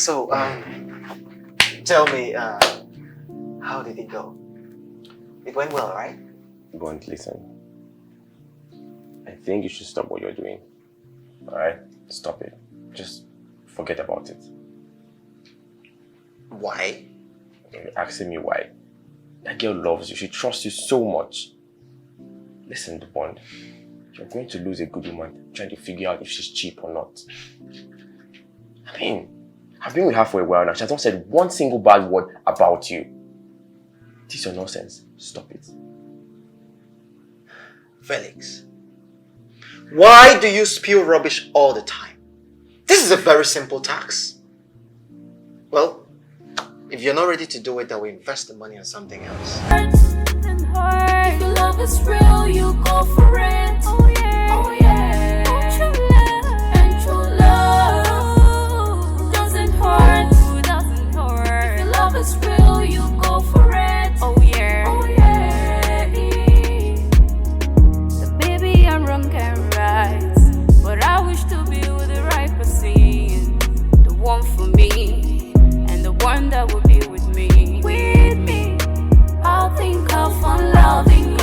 So, tell me, how did it go? It went well, right? Bond, listen. I think you should stop what you're doing. Alright? Stop it. Just forget about it. Why? You're asking me why. That girl loves you. She trusts you so much. Listen, Bond. You're going to lose a good woman trying to figure out if she's cheap or not. I mean, I've been with her for a while now. She has not said one single bad word about you. This is your nonsense. Stop it. Felix, why do you spew rubbish all the time? This is a very simple task. Well, if you're not ready to do it, then we invest the money on something else. If your love is real, you go for it. Oh yeah, oh yeah. And true love doesn't hurt. If your love is real, you go for it. Oh yeah, oh yeah. So baby, I'm wrong and right, but I wish to be with the right person, the one for me, and the one that will be with me. With me. I'll think of unloving you.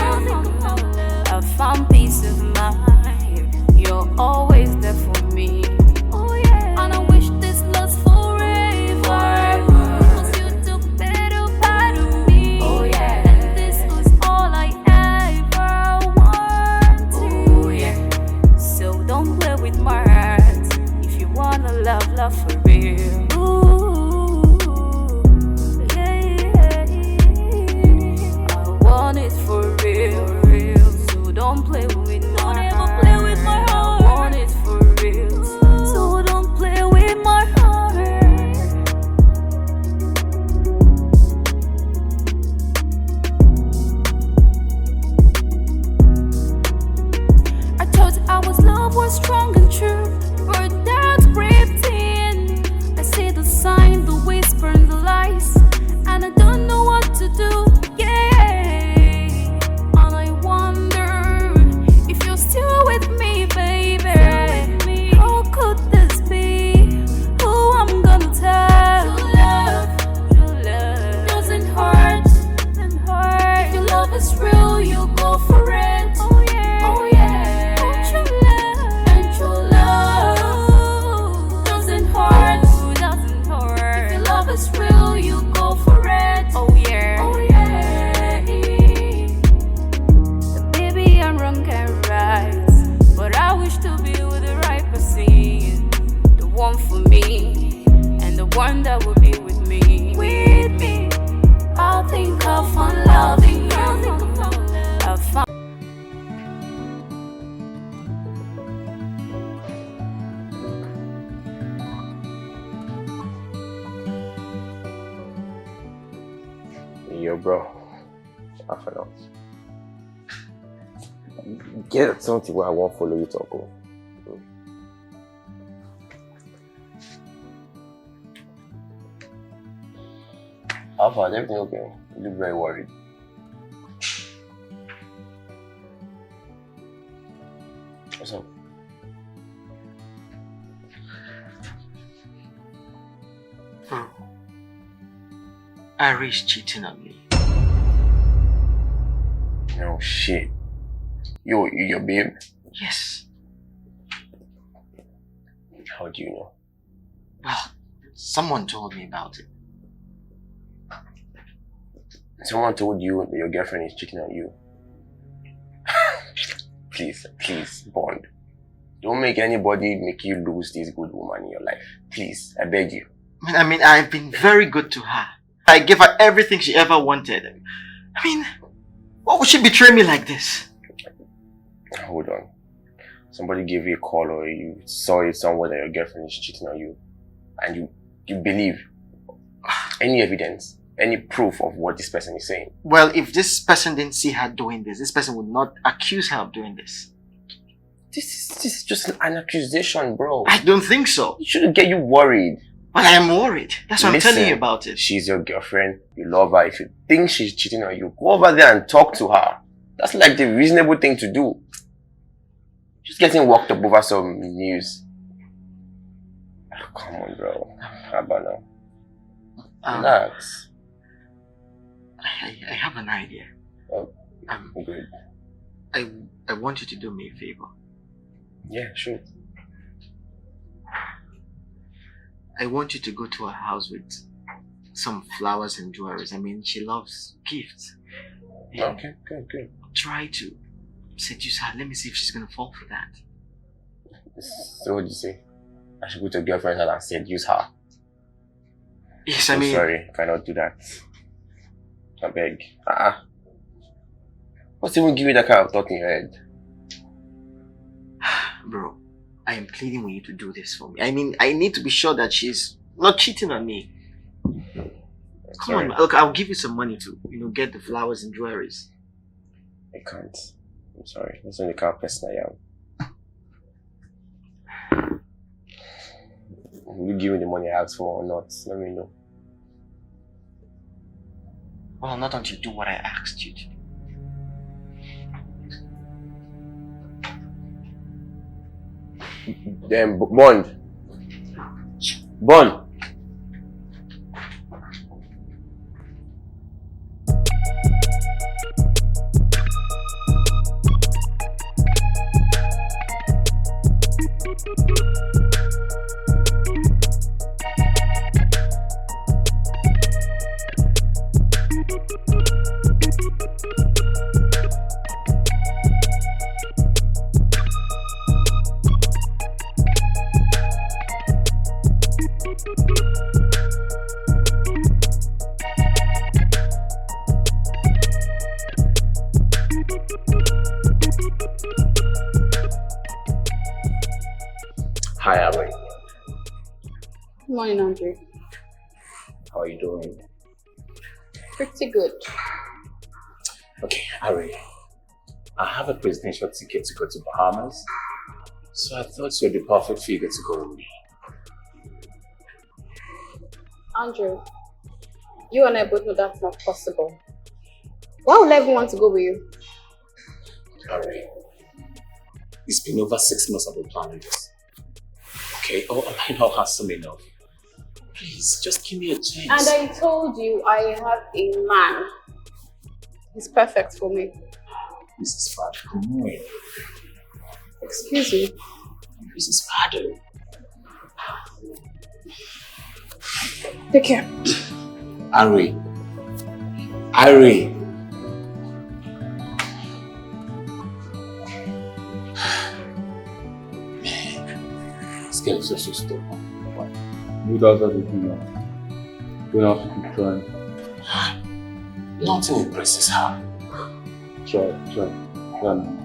I found peace of mind. You're always there for me. Oh yeah. And I wish this lasts forever. Cause you took better part of me. Oh yeah. And this was all I ever wanted. Oh yeah. So don't play with my heart. If you wanna love for real. It's for real, so don't play with my heart. Don't ever play with my heart. I want it for real, so don't play with my heart. I thought our love was strong and true, but that's crept in. I see the sign, the whisper, and the lies, and I don't know what to do. Still with me, baby. How could this be? Who I'm gonna tell? True love doesn't hurt. If your love is real, you go for it. Oh yeah, oh yeah. And true love doesn't hurt. If your love is real, you go for it. Oh yeah, oh yeah. So baby, I'm wrong and right, but I wish to be with the right person, the one for me, and the one that will be with me. With me, I'll think of unloving you. I'll find Yo, bro. Half an hour. Get something where I won't follow you talk. How far? Is everything okay? You look very worried. What's up? Bro, Ari's cheating on me. No shit. Yo, your babe? Yes. How do you know? Well, someone told me about it. Someone told you that your girlfriend is cheating on you. Please, Bond. Don't make anybody make you lose this good woman in your life. Please, I beg you. I mean, I've been very good to her. I gave her everything she ever wanted. I mean, why would she betray me like this? Hold on. Somebody gave you a call or you saw it somewhere that your girlfriend is cheating on you. And you believe. Any evidence, any proof of what this person is saying? Well, if this person didn't see her doing this person would not accuse her of doing this. This is just an accusation, bro. I don't think so. It shouldn't get you worried. But I am worried. That's why I'm telling you about it. She's your girlfriend. You love her. If you think she's cheating on you, go over there and talk to her. That's like the reasonable thing to do. Just getting worked up over some news. Come on, bro. How about now? Relax. I have an idea. Oh, good. I want you to do me a favor. Yeah, sure. I want you to go to her house with some flowers and jewelry. I mean, she loves gifts. And Okay, good. try to seduce her. Let me see if she's gonna fall for that. So what do you say? I should go to a girlfriend's house and seduce her. Yes, So sorry, I cannot do that. I beg. What's even giving that kind of thought in your head? Bro, I am pleading with you to do this for me. I mean, I need to be sure that she's not cheating on me. Come on, look, I'll give you some money to, get the flowers and jewelries. I can't. I'm sorry. That's not the kind of person I am. Will you give me the money I asked for or not? Let me know. Well, not until you do what I asked you to do. Then Bond. Hi, Abby. Good morning, Andrew. How are you doing? Pretty good. Okay, Harry, I have a presidential ticket to go to Bahamas, so I thought you're the perfect figure to go with me. Andrew, you and I both know that's not possible. Why would I even want to go with you? Harry, it's been over 6 months I've been planning this. Okay, or am I not handsome enough? Please, just give me a chance. And I told you I have a man. He's perfect for me. Mrs. Fad, come on. Excuse me. Mrs. Fad. Take care. Harry. This girl is just so stubborn. You guys have to do now. We have to keep trying. Nothing impresses her. Try now.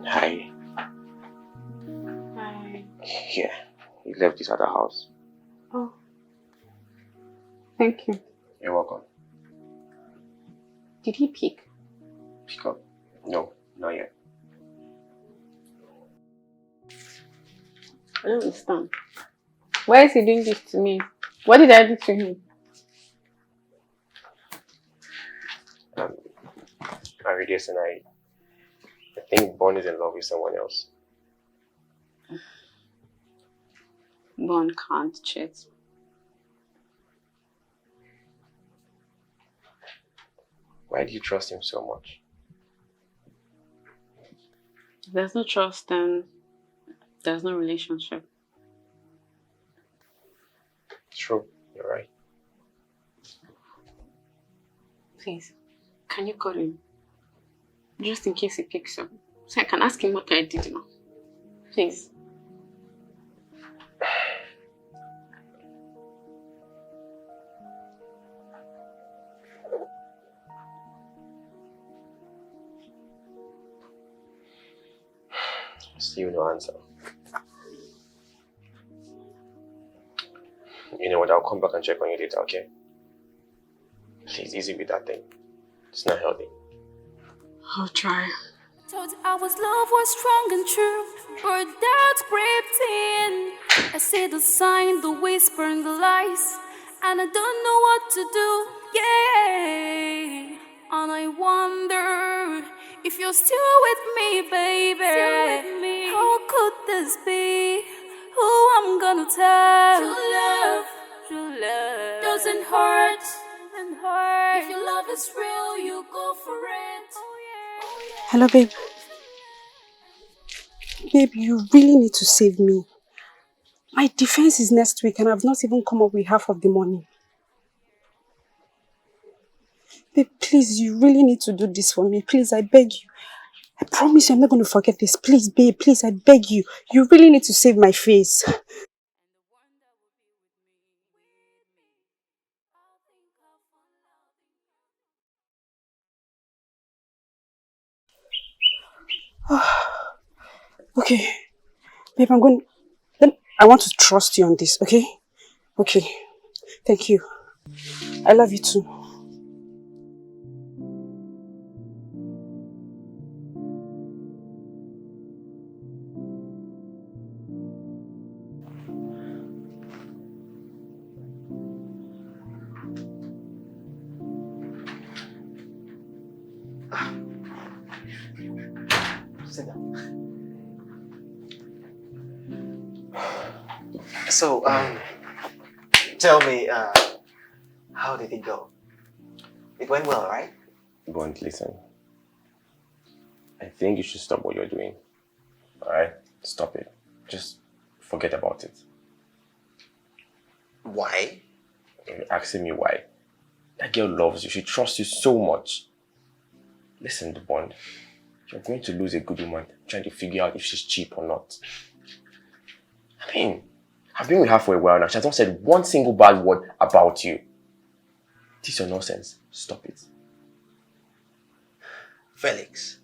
Hi. Hi. Yeah, he left this at the house. Oh. Thank you. You're welcome. Did he pick? Pick up. No, not yet. I don't understand. Why is he doing this to me? What did I do to him? Aridius and I think Bond is in love with someone else. Bond can't cheat. Why do you trust him so much? If there's no trust, then there's no relationship. True, you're right. Please, can you call him? Just in case he picks up. So I can ask him what I did now. Please. Still no answer. You know what? I'll come back and check on you later, okay? Please, easy with that thing. It's not healthy. I'll try. Told you our love was strong and true, but doubts crept in. I see the sign, the whisper, and the lies, and I don't know what to do. Yeah, and I wonder if you're still with me, baby. Still with me. How could this be? Who I'm gonna tell? True love doesn't hurt. If your love is real, you go for it. Hello, babe. Babe, you really need to save me. My defense is next week and I've not even come up with half of the money. Babe, please, you really need to do this for me. Please, I beg you. I promise you I'm not going to forget this. Please, babe, please, I beg you. You really need to save my face. Okay. Babe, I want to trust you on this, okay? Okay. Thank you. I love you too. Sit down. So, tell me, how did it go? It went well, right? Bond, listen. I think you should stop what you're doing. Alright? Stop it. Just forget about it. Why? You're asking me why. That girl loves you. She trusts you so much. Listen, Bond. You're going to lose a good woman trying to figure out if she's cheap or not. I mean, I've been with her for a while now. She has not said one single bad word about you. This is your nonsense. Stop it. Felix,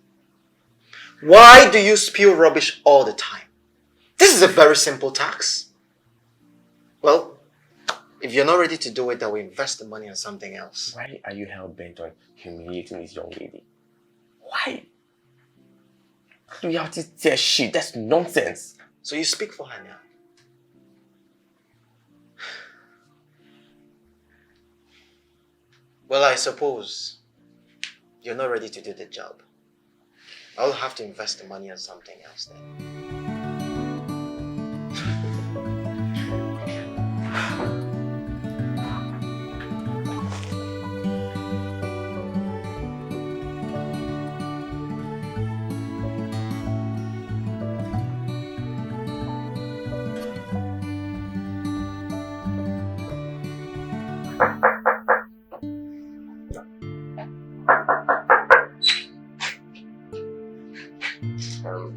why do you spew rubbish all the time? This is a very simple tax. Well, if you're not ready to do it, then we invest the money on something else. Why are you hell-bent on humiliating this young lady? Why? You have to say shit. That's nonsense. So you speak for her now. Well, I suppose you're not ready to do the job. I'll have to invest the money on something else then.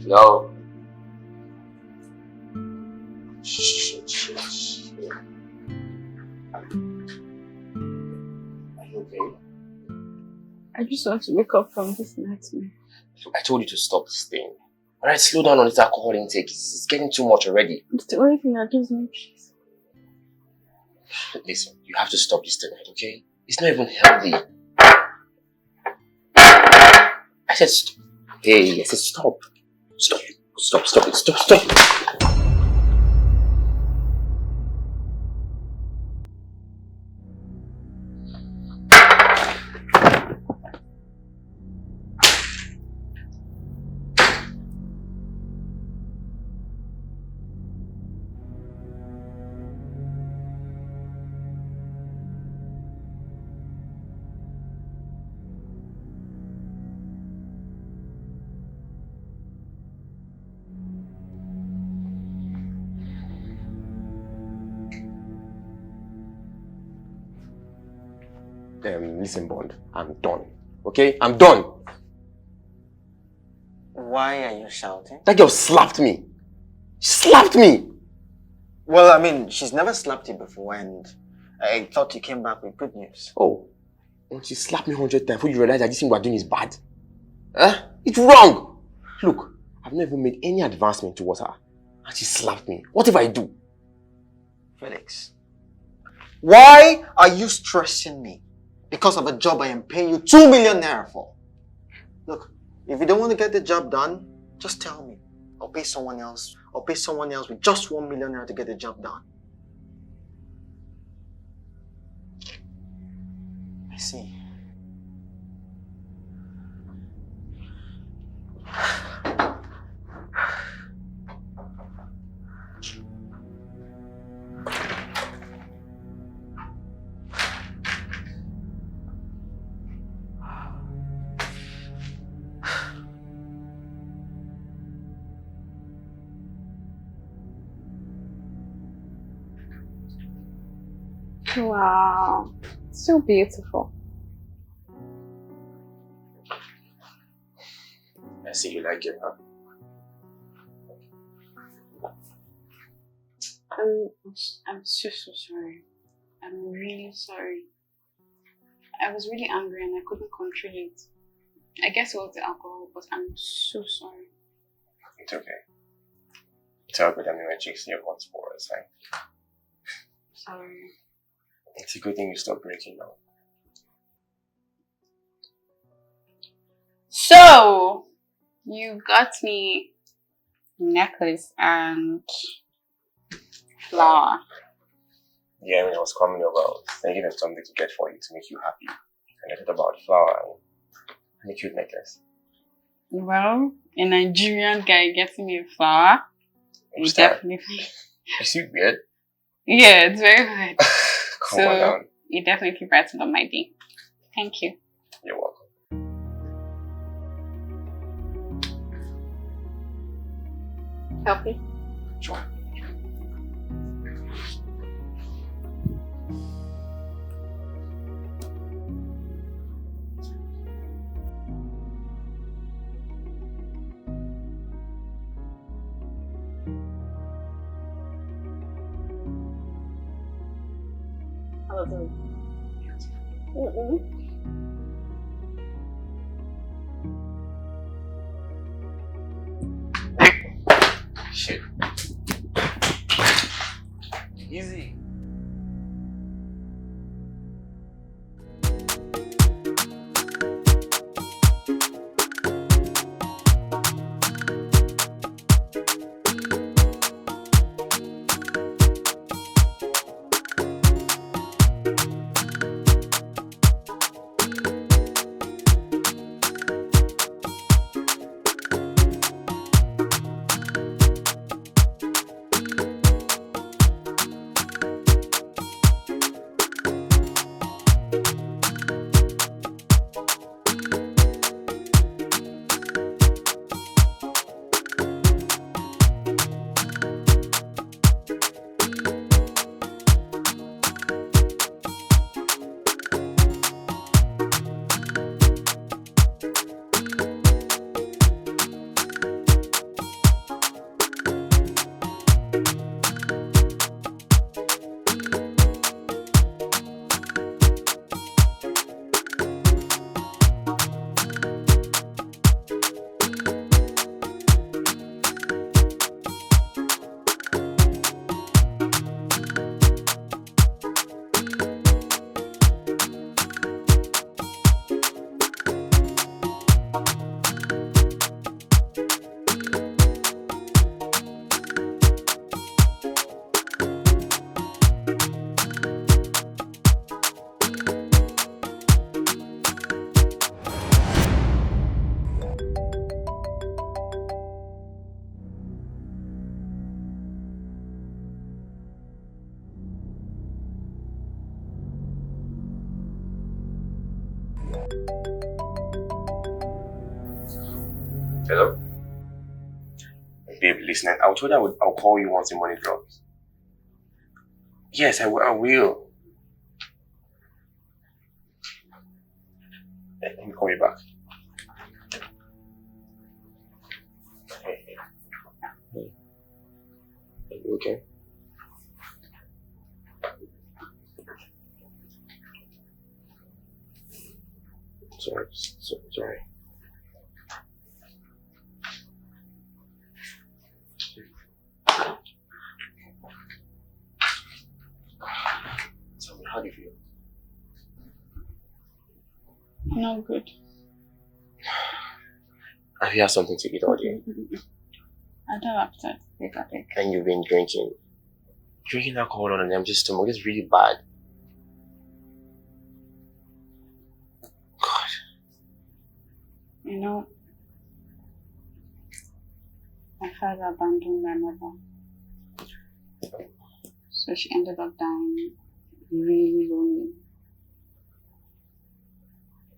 No. Shit. Are you okay? I just want to wake up from this nightmare. Look, I told you to stop this thing. Alright, slow down on this alcohol intake. It's getting too much already. It's the only thing that gives me peace. Listen, you have to stop this tonight, okay? It's not even healthy. I said stop. Hey, I said stop. Stop it. Stop. Listen, Bond, I'm done. Okay? I'm done. Why are you shouting? That girl slapped me. She slapped me. Well, I mean, she's never slapped you before and I thought you came back with good news. Oh, once you slap me 100 times, before you realize that this thing we're doing is bad. Huh? It's wrong. Look, I've not even made any advancement towards her. And she slapped me. What if I do? Felix, why are you stressing me because of a job I am paying you 2 million naira for? Look, if you don't want to get the job done, just tell me. I'll pay someone else. I'll pay someone else with just 1 million naira to get the job done. I see. Wow, so beautiful. I see you like it, huh? I'm so sorry. I'm really sorry. I was really angry and I couldn't control it. I guess it was the alcohol, but I'm so sorry. It's okay. It's all good. I mean, my cheeks here once more. It's fine. Sorry. It's a good thing you stopped breaking now. So, you got me necklace and flower. Yeah, when I was coming over, I was thinking of something to get for you to make you happy. And I thought about flower and a cute necklace. Well, a Nigerian guy getting me a flower. You What's that? definitely. Is it weird? Yeah, it's very weird. Come on down. You definitely brightened up my day. Thank you. You're welcome. Help me. Sure. Hello, Zoe. Shit. Easy. Hello? Babe, listen, I told you I'll call you once the money drops. Yes, I will. Let me call you back. Hey. Are you okay? Sorry. How do you feel? No good. Have you had something to eat all day? I don't have appetite. Take a pick. And you've been drinking. Drinking alcohol on an empty stomach is really bad. God. You know, my father abandoned my mother. So she ended up dying really lonely.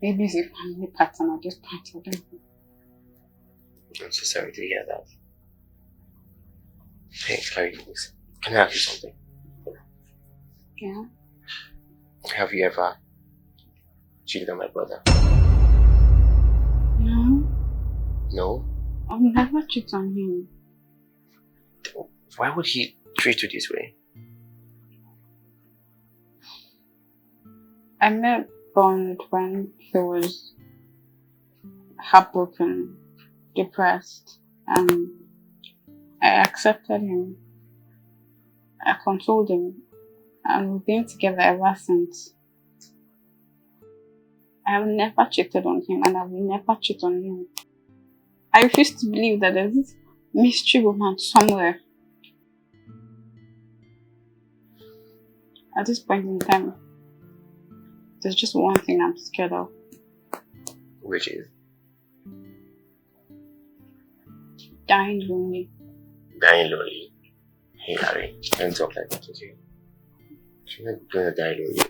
Maybe it's a family pattern at this point, I don't know. I'm so sorry to hear that. Hey, Carrie, please. Can I ask you something? Yeah? Have you ever cheated on my brother? No, No? I'll never cheat on him. Why would he treat you this way? I met Bond when he was heartbroken, depressed, and I accepted him. I consoled him, and we've been together ever since. I have never cheated on him, and I will never cheat on him. I refuse to believe that there's this mystery woman somewhere. At this point in time, there's just one thing I'm scared of. Which is? Dying lonely. Dying lonely. Hey, Harry, don't talk like that, okay? You're not gonna die lonely.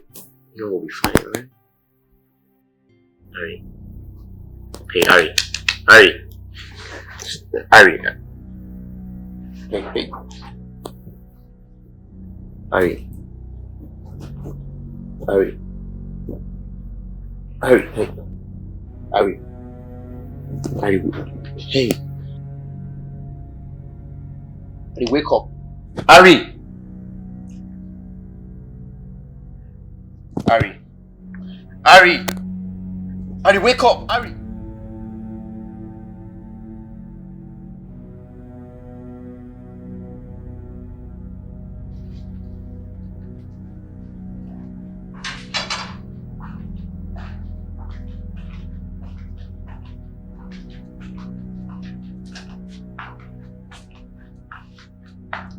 You will be fine, alright? Harry. Hey, Harry. Harry. Harry. Hey. Harry. Harry. Harry. Hey. Harry. Harry. Hey. Harry, wake up. Harry! Harry. Harry! Harry, wake up! Harry!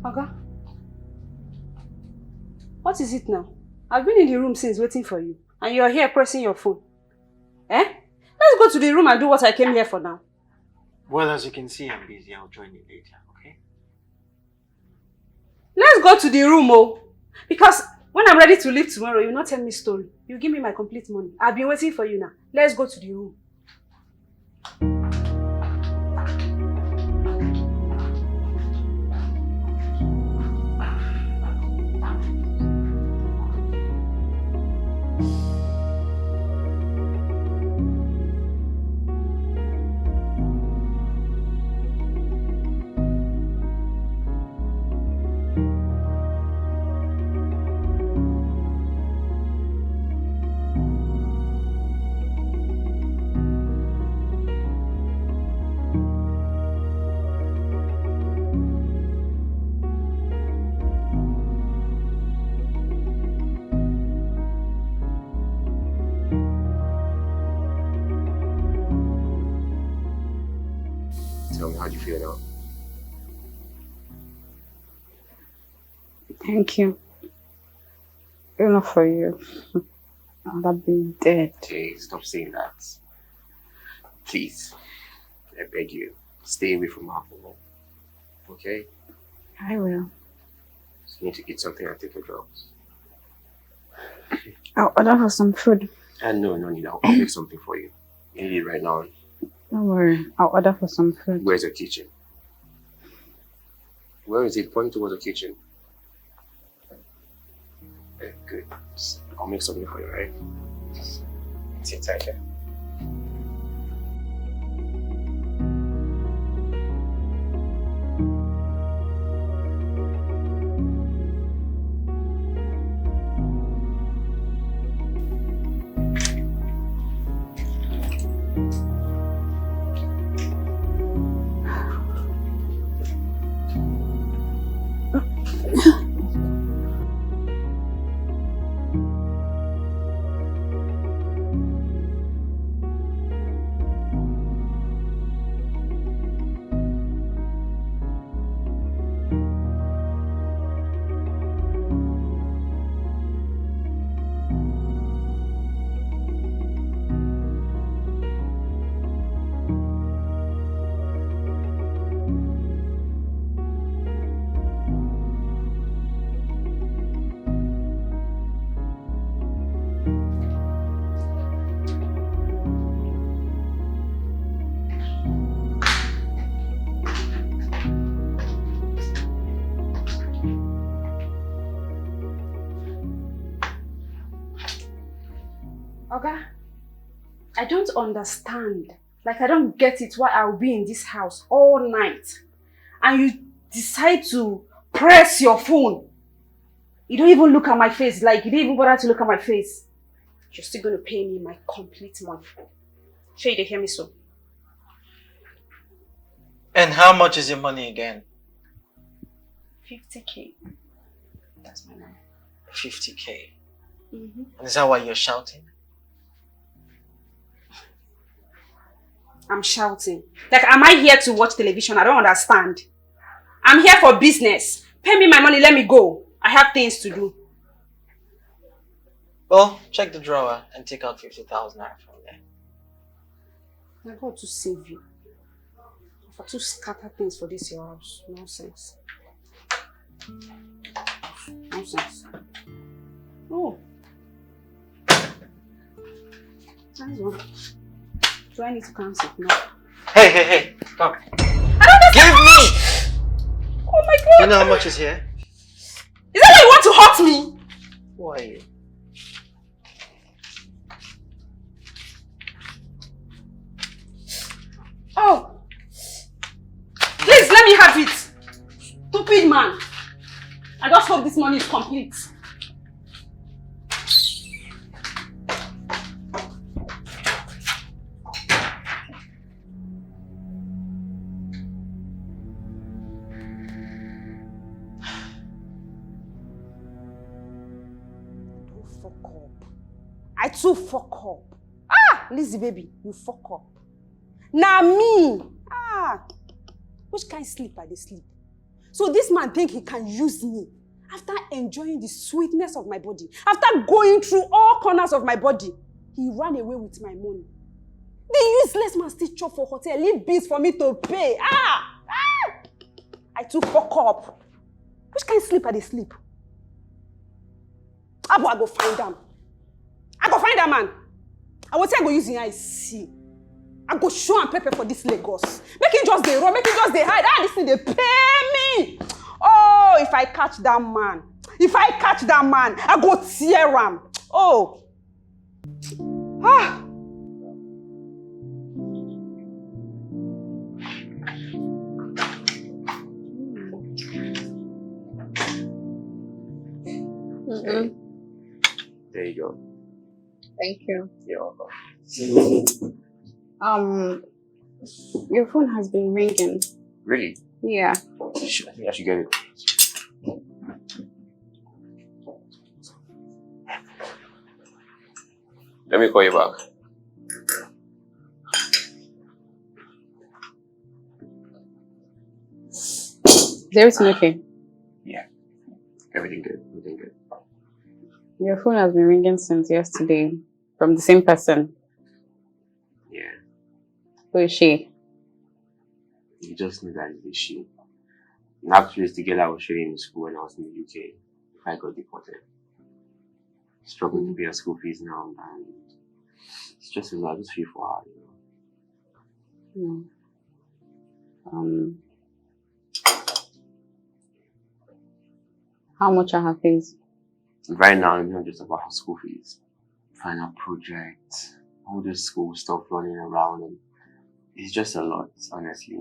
Oga, what is it now? I've been in the room since waiting for you, and you're here pressing your phone. Eh? Let's go to the room and do what I came here for now. Well, as you can see, I'm busy. I'll join you later, okay? Let's go to the room, oh. Because when I'm ready to leave tomorrow, you'll not tell me story. You give me my complete money. I've been waiting for you now. Let's go to the room. Tell me, how do you feel now? Thank you. Enough for you. I'd have been dead. Hey, stop saying that. Please. I beg you. Stay away from alcohol. Okay? I will. You need to eat something and take your drugs. I'll order for some food. And no need. I'll make something for you. You need it right now. Don't worry. I'll order for some food. Where's the kitchen? Where is it? Point towards the kitchen. Okay, good. I'll make something for you, right? Sit tight there. Okay. I don't understand. Like, I don't get it why I'll be in this house all night and you decide to press your phone. You don't even look at my face. Like, you didn't even bother to look at my face. You're still going to pay me my complete money. Sure, you hear me so? And how much is your money again? 50K. That's my money. 50K. Mm-hmm. And is that why you're shouting? I'm shouting. Like, am I here to watch television? I don't understand. I'm here for business. Pay me my money, let me go. I have things to do. Well, check the drawer and take out 50,000 naira from there. I got to save you. For to scatter things for this your house. Nonsense. Nonsense. Oh. That's one. Do I need to cancel? No. Hey, come. I don't Give me! Oh my god! You know how much is here? Is that why you want to hurt me? Who are you? Oh! Please let me have it! Stupid man! I just hope this money is complete. I too fuck up. Ah! Lizzie baby, you fuck up. Now me! Ah! Which kind of sleep I dey sleep? So this man think he can use me after enjoying the sweetness of my body, after going through all corners of my body. He ran away with my money. The useless man still chop for hotel, leave bills for me to pay. Ah! Ah! I too fuck up. Which kind of sleep I dey sleep? Abo, I go find them. I go find that man. I will say I go use him eyes see. I go show and pepper for this Lagos. Make him just dey run, make him just dey hide. Ah, this thing dey pay me. Oh, if I catch that man, I go tear him. Oh. Ah. Mm-hmm. There you go. Thank you. You're welcome. Your phone has been ringing. Really? Yeah. I think I should get it. Let me call you back. Is everything okay? Yeah. Everything good. Everything good. Your phone has been ringing since yesterday from the same person. Yeah. Who is she? You just knew that it's she. Not just together I was shooting in school when I was in the UK. I got deported. Struggling to pay her school fees now, and it's just a lot. I just feel for her, you know. How much are her fees? Right now, I'm not just about her school fees. Final projects, all this school stuff running around, and it's just a lot, honestly.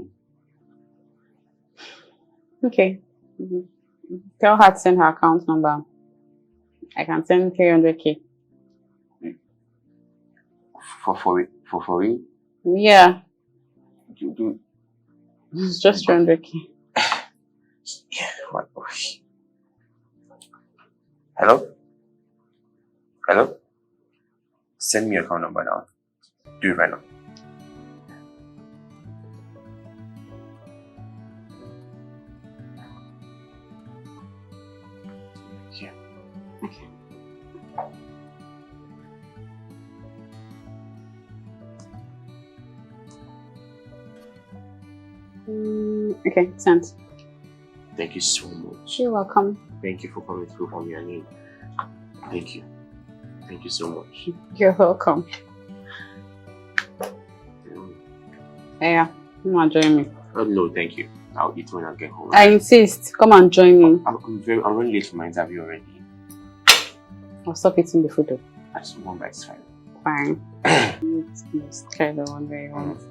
Okay. Tell her to send her account number. I can send 300K. For real? Yeah. Do. It's just 300K. Yeah. What? Hello? Send me your account number now. Do it right now. Yeah. Okay. Okay, sent. Thank you so much. You're welcome. Thank you for coming through for me, Annie. Thank you. Thank you so much. You're welcome. Yeah, come and join me. Oh, no, thank you. I'll eat when I get home. I insist. Come and join me. I'm running late for my interview already. I'll stop eating the food. I just one bite's fine. fine. Just try the one that you want.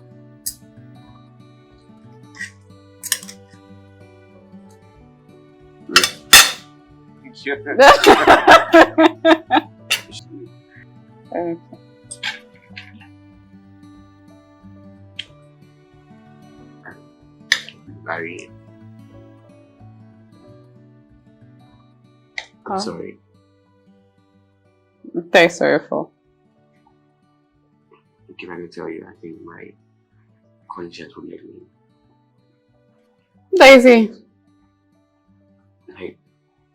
Okay. Larry, I'm Huh? sorry. Very sorry for. Can I tell you, I think my conscience would let me. Daisy. Hey,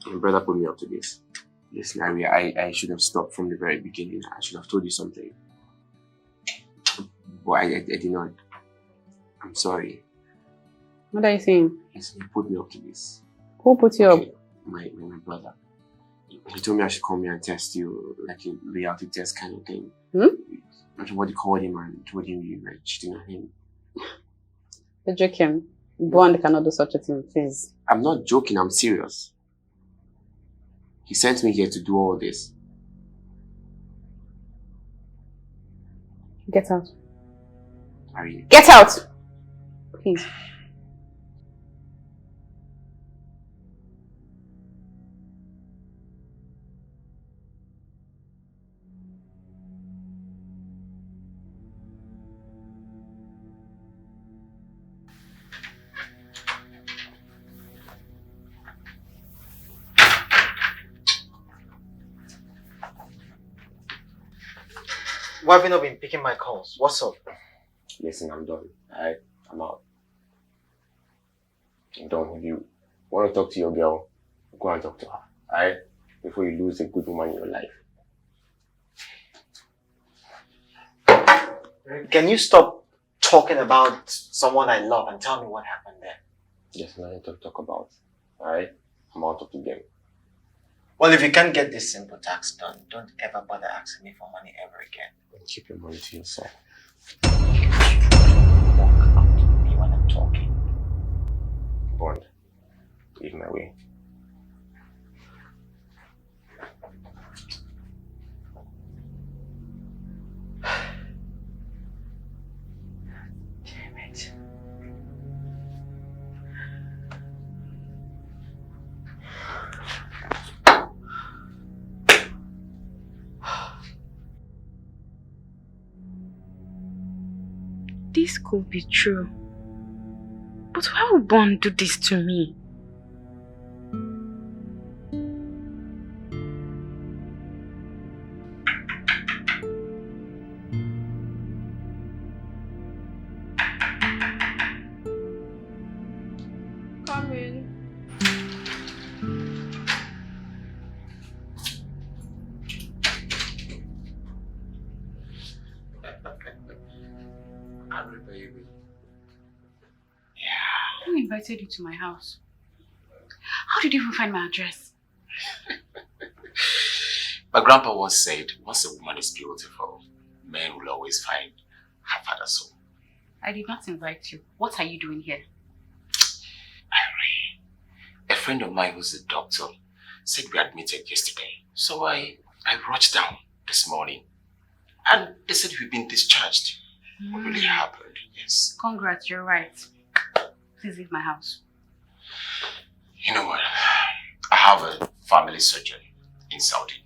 my brother put me up to this. Listen, Larry, I should have stopped from the very beginning. I should have told you something. But I did not. I'm sorry. What are you saying? Listen, he put me up to this. Who put you up? My brother. He told me I should come here and test you, like a reality test kind of thing. That's what he called him and told him you were cheating on him. You're joking. Bond cannot do such a thing, please. I'm not joking, I'm serious. He sent me here to do all this. Get out. Are you? Get out! Please. Why have you not been picking my calls? What's up? Listen, I'm done. I'm out. I'm done. If you want to talk to your girl, go and talk to her. Alright? Before you lose a good woman in your life. Can you stop talking about someone I love and tell me what happened there? There's nothing to talk about. Alright? I'm out of the game. Well, if you can't get this simple task done, don't ever bother asking me for money ever again. And keep your money to yourself. Walk after me when I'm talking. Bond, leave my way. Damn it. This could be true. But why would Bond do this to me? Come in. Who invited you to my house? How did you even find my address? My grandpa once said, once a woman is beautiful, men will always find her father's soul. I did not invite you. What are you doing here? Irene, a friend of mine who's a doctor said we admitted yesterday. So I rushed down this morning and they said we've been discharged. What really happened? Yes. Congrats, you're right. Please leave my house. You know what? I have a family surgeon in Saudi.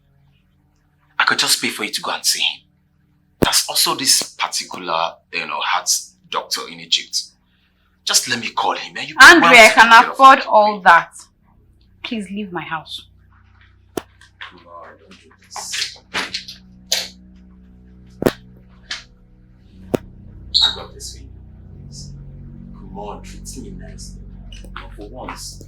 I could just pay for you to go and see him. There's also this particular, heart doctor in Egypt. Just let me call him and you Andre, I can afford all that. Please leave my house. Come on, don't do this. I got this for you. Please. Come on, treat me nicely. Not for once.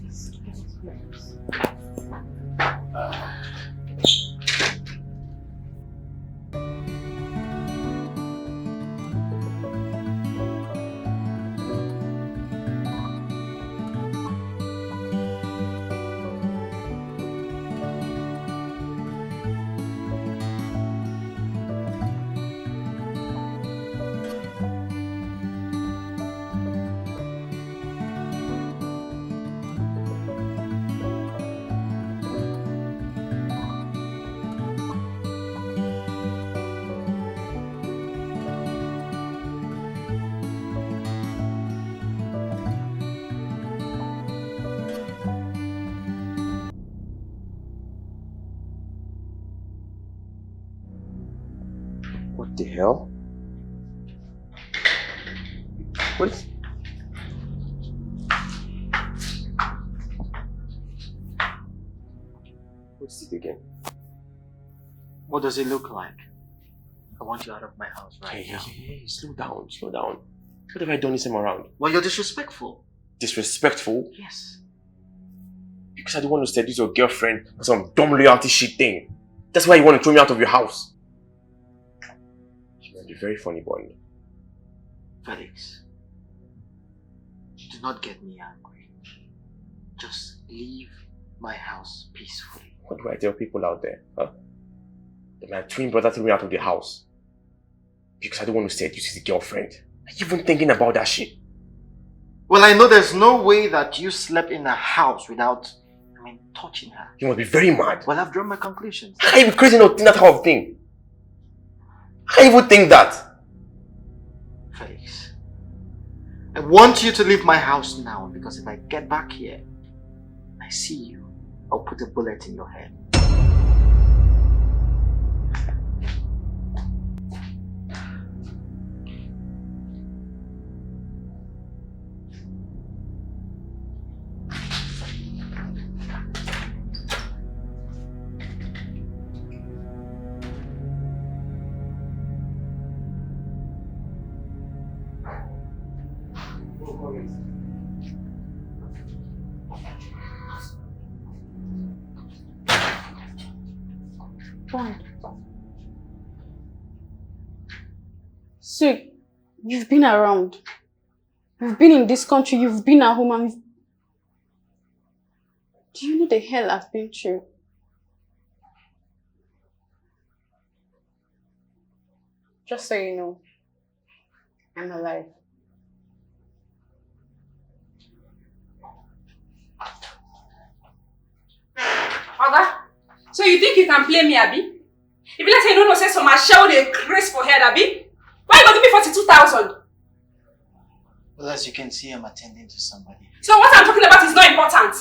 What the hell? What? What's it again? What does it look like? I want you out of my house right Hey, now. slow down, slow down. What have I done this time around? Well, you're disrespectful. Disrespectful? Yes. Because I don't want to seduce your girlfriend for some dumb loyalty shit thing. That's why you want to throw me out of your house. You might be very funny, boy. Felix, do not get me angry. Just leave my house peacefully. What do I tell people out there, huh? That my twin brother threw me out of the house. Because I don't want to seduce his girlfriend. Are you even thinking about that shit? Well, I know there's no way that you slept in a house without, touching her. You must be very mad. Well, I've drawn my conclusions. How can you be crazy enough to think that type of thing? How can you even think that? Felix, I want you to leave my house now, because if I get back here, I see you, I'll put a bullet in your head. Fine. See, you've been around. You've been in this country, you've been at home, and do you know the hell I've been through? Just so you know, I'm alive. Oga, so you think you can play me, Abi? If you let say you don't know, say some shell they craze for head, Abi? Why you gonna give me 42,000? Well, as you can see, I'm attending to somebody. So what I'm talking about is not important.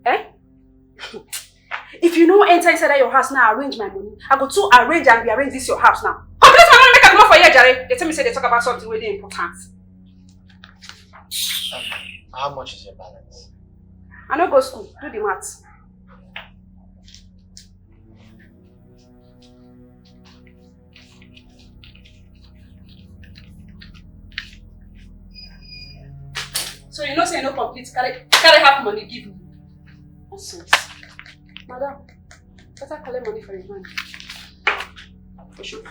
Eh? If you don't enter inside your house now, arrange my money. I go to arrange and rearrange this your house now. Complete my money, make I come for here, Jare. They tell me say they talk about something really important. How much is your balance? I no go school. Do the maths. So you know say no complete, carry half money give me. Nonsense. Madam, better collect money for your man. For sure.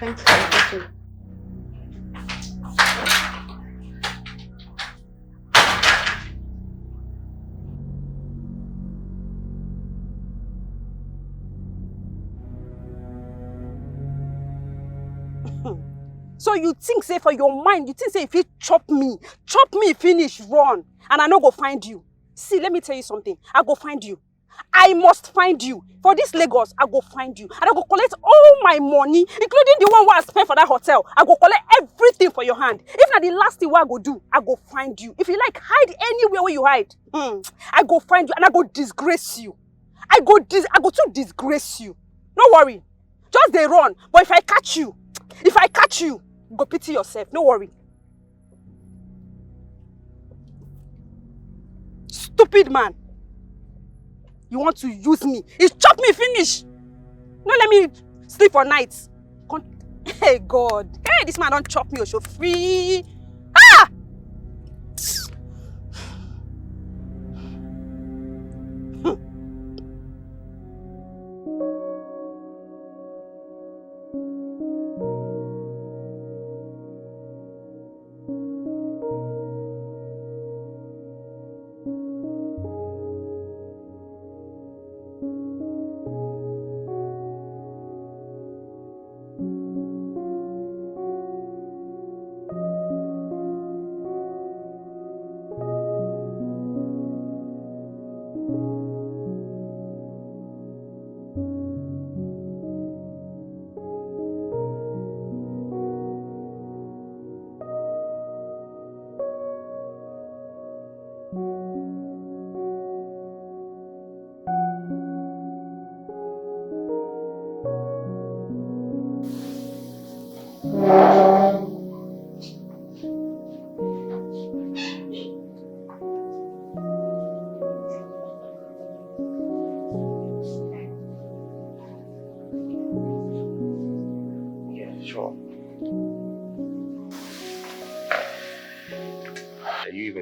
Thanks for everything. So you think say for your mind, you think say if you chop me finish, run, and I no go find you. See, let me tell you something. I go find you. I must find you. For this Lagos, I go find you. And I go collect all my money, including the one I spent for that hotel. I go collect everything for your hand. If not the last thing what I go do, I go find you. If you like, hide anywhere where you hide. I go find you and I go disgrace you. I go to disgrace you. No worry. Just they run. But if I catch you, go pity yourself. No worry. Stupid man. You want to use me. It's chop me finish. No let me sleep for nights. Hey God. Hey, this man don't chop me or show free. Ah!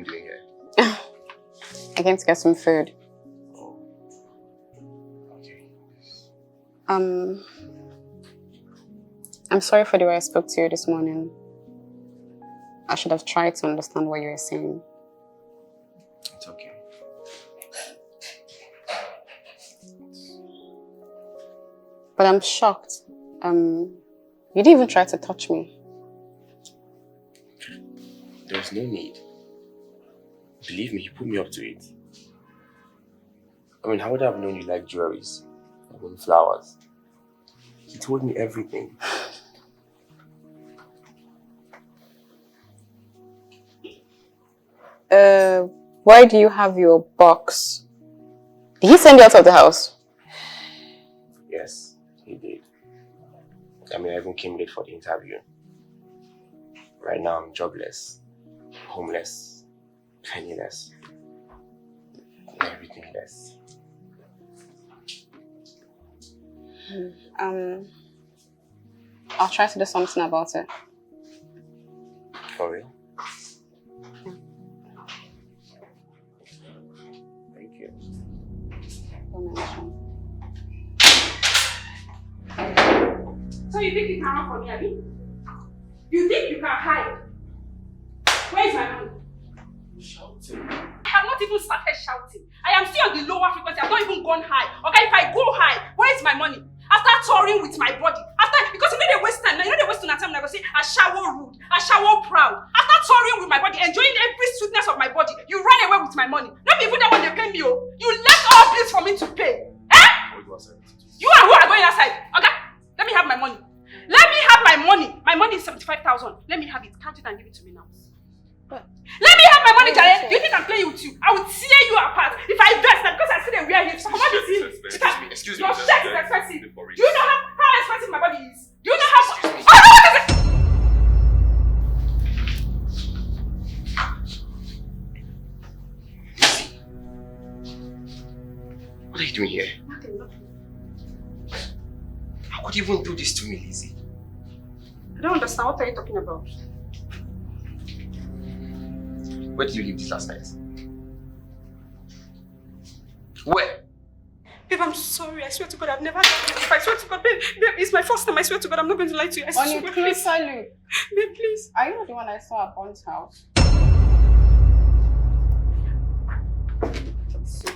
even doing here? I came to get some food. Oh. Okay. I'm sorry for the way I spoke to you this morning. I should have tried to understand what you were saying. It's okay. But I'm shocked. You didn't even try to touch me. There was no need. Believe me, he put me up to it. I mean, how would I have known you like jewelries? I mean, flowers. He told me everything. Why do you have your box? Did he send you out of the house? Yes, he did. I mean, I even came late for the interview. Right now, I'm jobless, homeless, penniless, everything less. I'll try to do something about it. For real? Thank you. Don't mention. So you think you can run from me, Abby? You think you can hide? Where is my money? Shouting. I have not even started shouting. I am still on the lower frequency. I've not even gone high. Okay, if I go high, where is my money? After touring with my body, because you know they waste time. You know they waste time. I go say I shower rude, I shower proud. After touring with my body, enjoying every sweetness of my body, you run away with my money. Not even that when they pay me, oh, you left all bills for me to pay. Eh? You and who are going outside? Okay, let me have my money. Let me have my money. My money is 75,000. Let me have it. Count it and give it to me now. What? Let me have my money, Jare. Do you think I'm playing with you? I would tear you apart if I vex them because I see them wear heels. So come on, Excuse me. Your shirt is expensive. Do you know how expensive my body is? Do you know how? Excuse me. What are you doing here? Nothing. How could you even do this to me, Lizzie? I don't understand. What are you talking about? Where did you leave this last night? Where? Babe, I'm sorry. I swear to God, I've never done this before. I swear to God, babe, it's my first time. I swear to God, I'm not going to lie to you. I On swear, your please. closer look. Babe, please. Are you not the one I saw at Bond's house?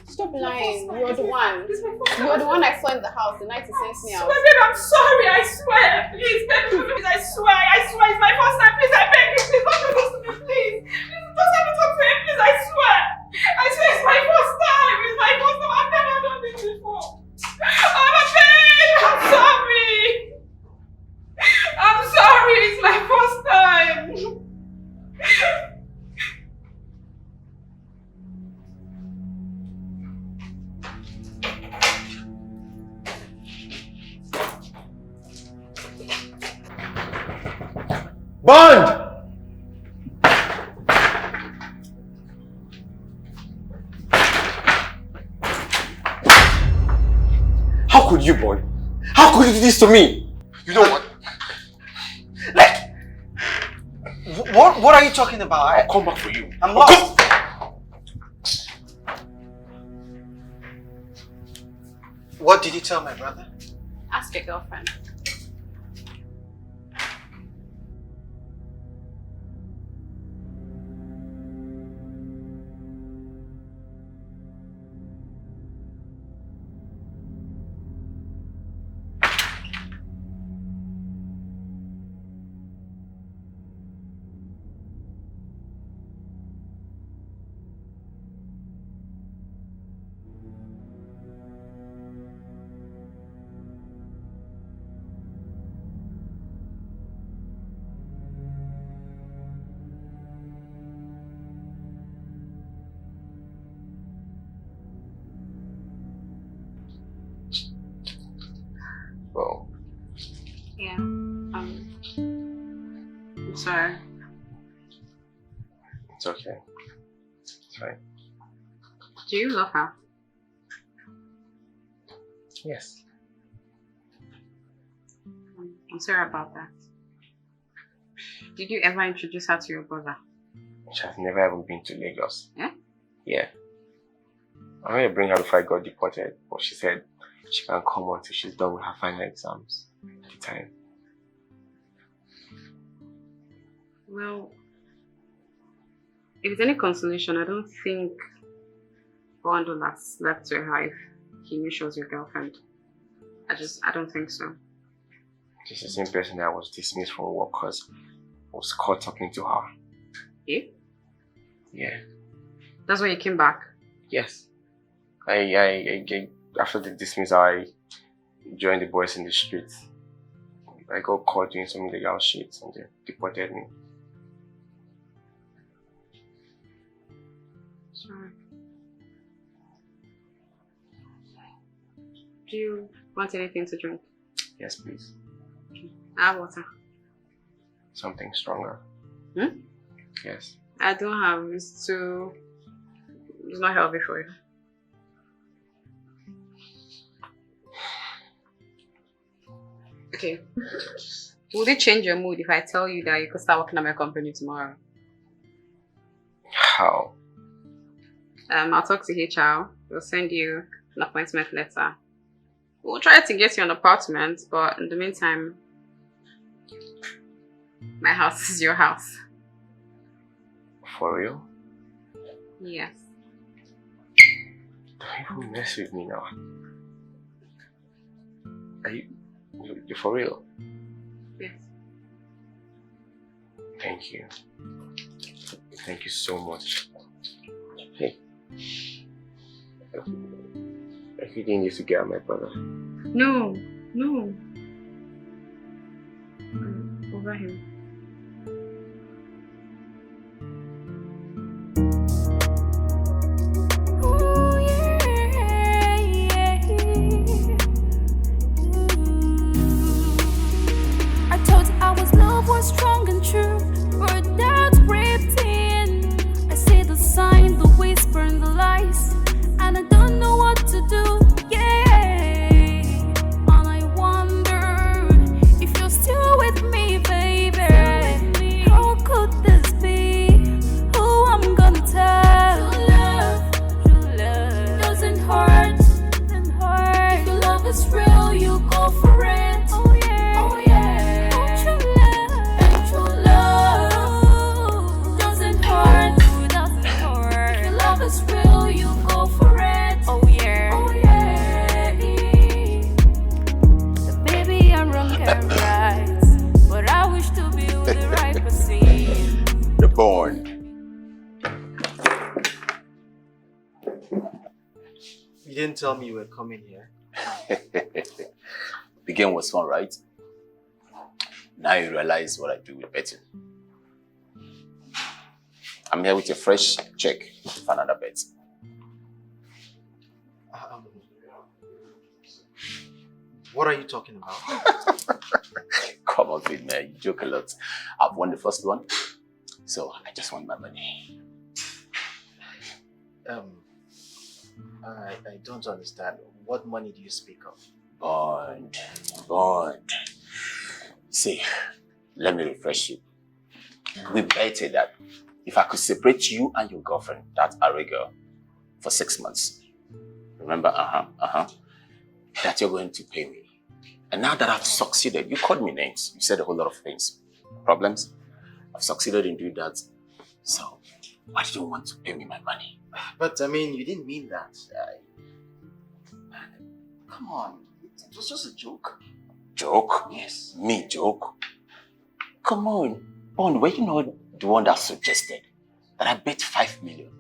Stop lying. You're the one. This is my first time. You're the one I saw in the house the night he sent me I out. swear, babe, I'm sorry. I swear. Please, babe, please, I swear. It's my first time. Please, I beg you. Please, don't do this to me, please. Don't let me talk to him, please. I swear. It's my first time. It's my first time. I've never done this before. I'm a babe. I'm sorry. I'm sorry. It's my first time. Bond! How could you, Bond? How could you do this to me? You know what? Like, what are you talking about? I'll come back for you. I'm lost. What did you tell my brother? Ask your girlfriend. Well, Yeah. I'm sorry. it's okay. It's fine. Do you love her? Yes. I'm sorry about that. Did you ever introduce her to your brother? She has never even been to Lagos. Eh? Yeah. I wanted to bring her before I got deported, but she said she can't come until she's done with her final exams at the time. Well, if it's any consolation, I don't think Bondo has slept with her if he knew she was your girlfriend. I don't think so. She's the same person that was dismissed from work because I was caught talking to her. You? Yeah. That's why you came back? Yes. I after the dismissal, I joined the boys in the streets. I got caught doing some illegal shit and they deported me. Sorry. Do you want anything to drink? Yes, please. I have water. Something stronger. Hmm? Yes. I don't have. It's not healthy for you. Okay. Would it change your mood if I tell you that you could start working at my company tomorrow? How? I'll talk to HR. We'll send you an appointment letter. We'll try to get you an apartment, but in the meantime, my house is your house. For real? Yes. Don't even mess with me now. Are you're for real? Yes. Thank you. Thank you so much. Hey. I really need to get at my brother. No. Over him. Ooh, yeah, yeah. I thought our love was strong and true, but that ripped in. I see the sign, the whisper, and the lies, and I don't know what to do. And I wonder if you're still with me, baby. How could this be? Who I'm gonna tell? True love doesn't hurt. If your love is real, you go for it. Oh yeah. And true love doesn't hurt. If your love is real, you go for it. Oh yeah. Baby, I'm wrong and right, but I wish to be with the right person. The bond. You didn't tell me you were coming here. The game was fun, right? Now you realize what I do with betting. I'm here with a fresh check for another bet. What are you talking about? Come on, Billionaire, you joke a lot. I've won the first one, so I just want my money. I don't understand. What money do you speak of? Bond. See, let me refresh you. We betted that if I could separate you and your girlfriend, that Ari girl, for 6 months, remember, that you're going to pay me. And now that I've succeeded, you called me names. You said a whole lot of things. Problems? I've succeeded in doing that. So, why did you want to pay me my money? But I mean, you didn't mean that. Come on, it was just a joke. Joke? Yes. Me joke? Come on. Bond, were you not the one that suggested that I bet 5 million?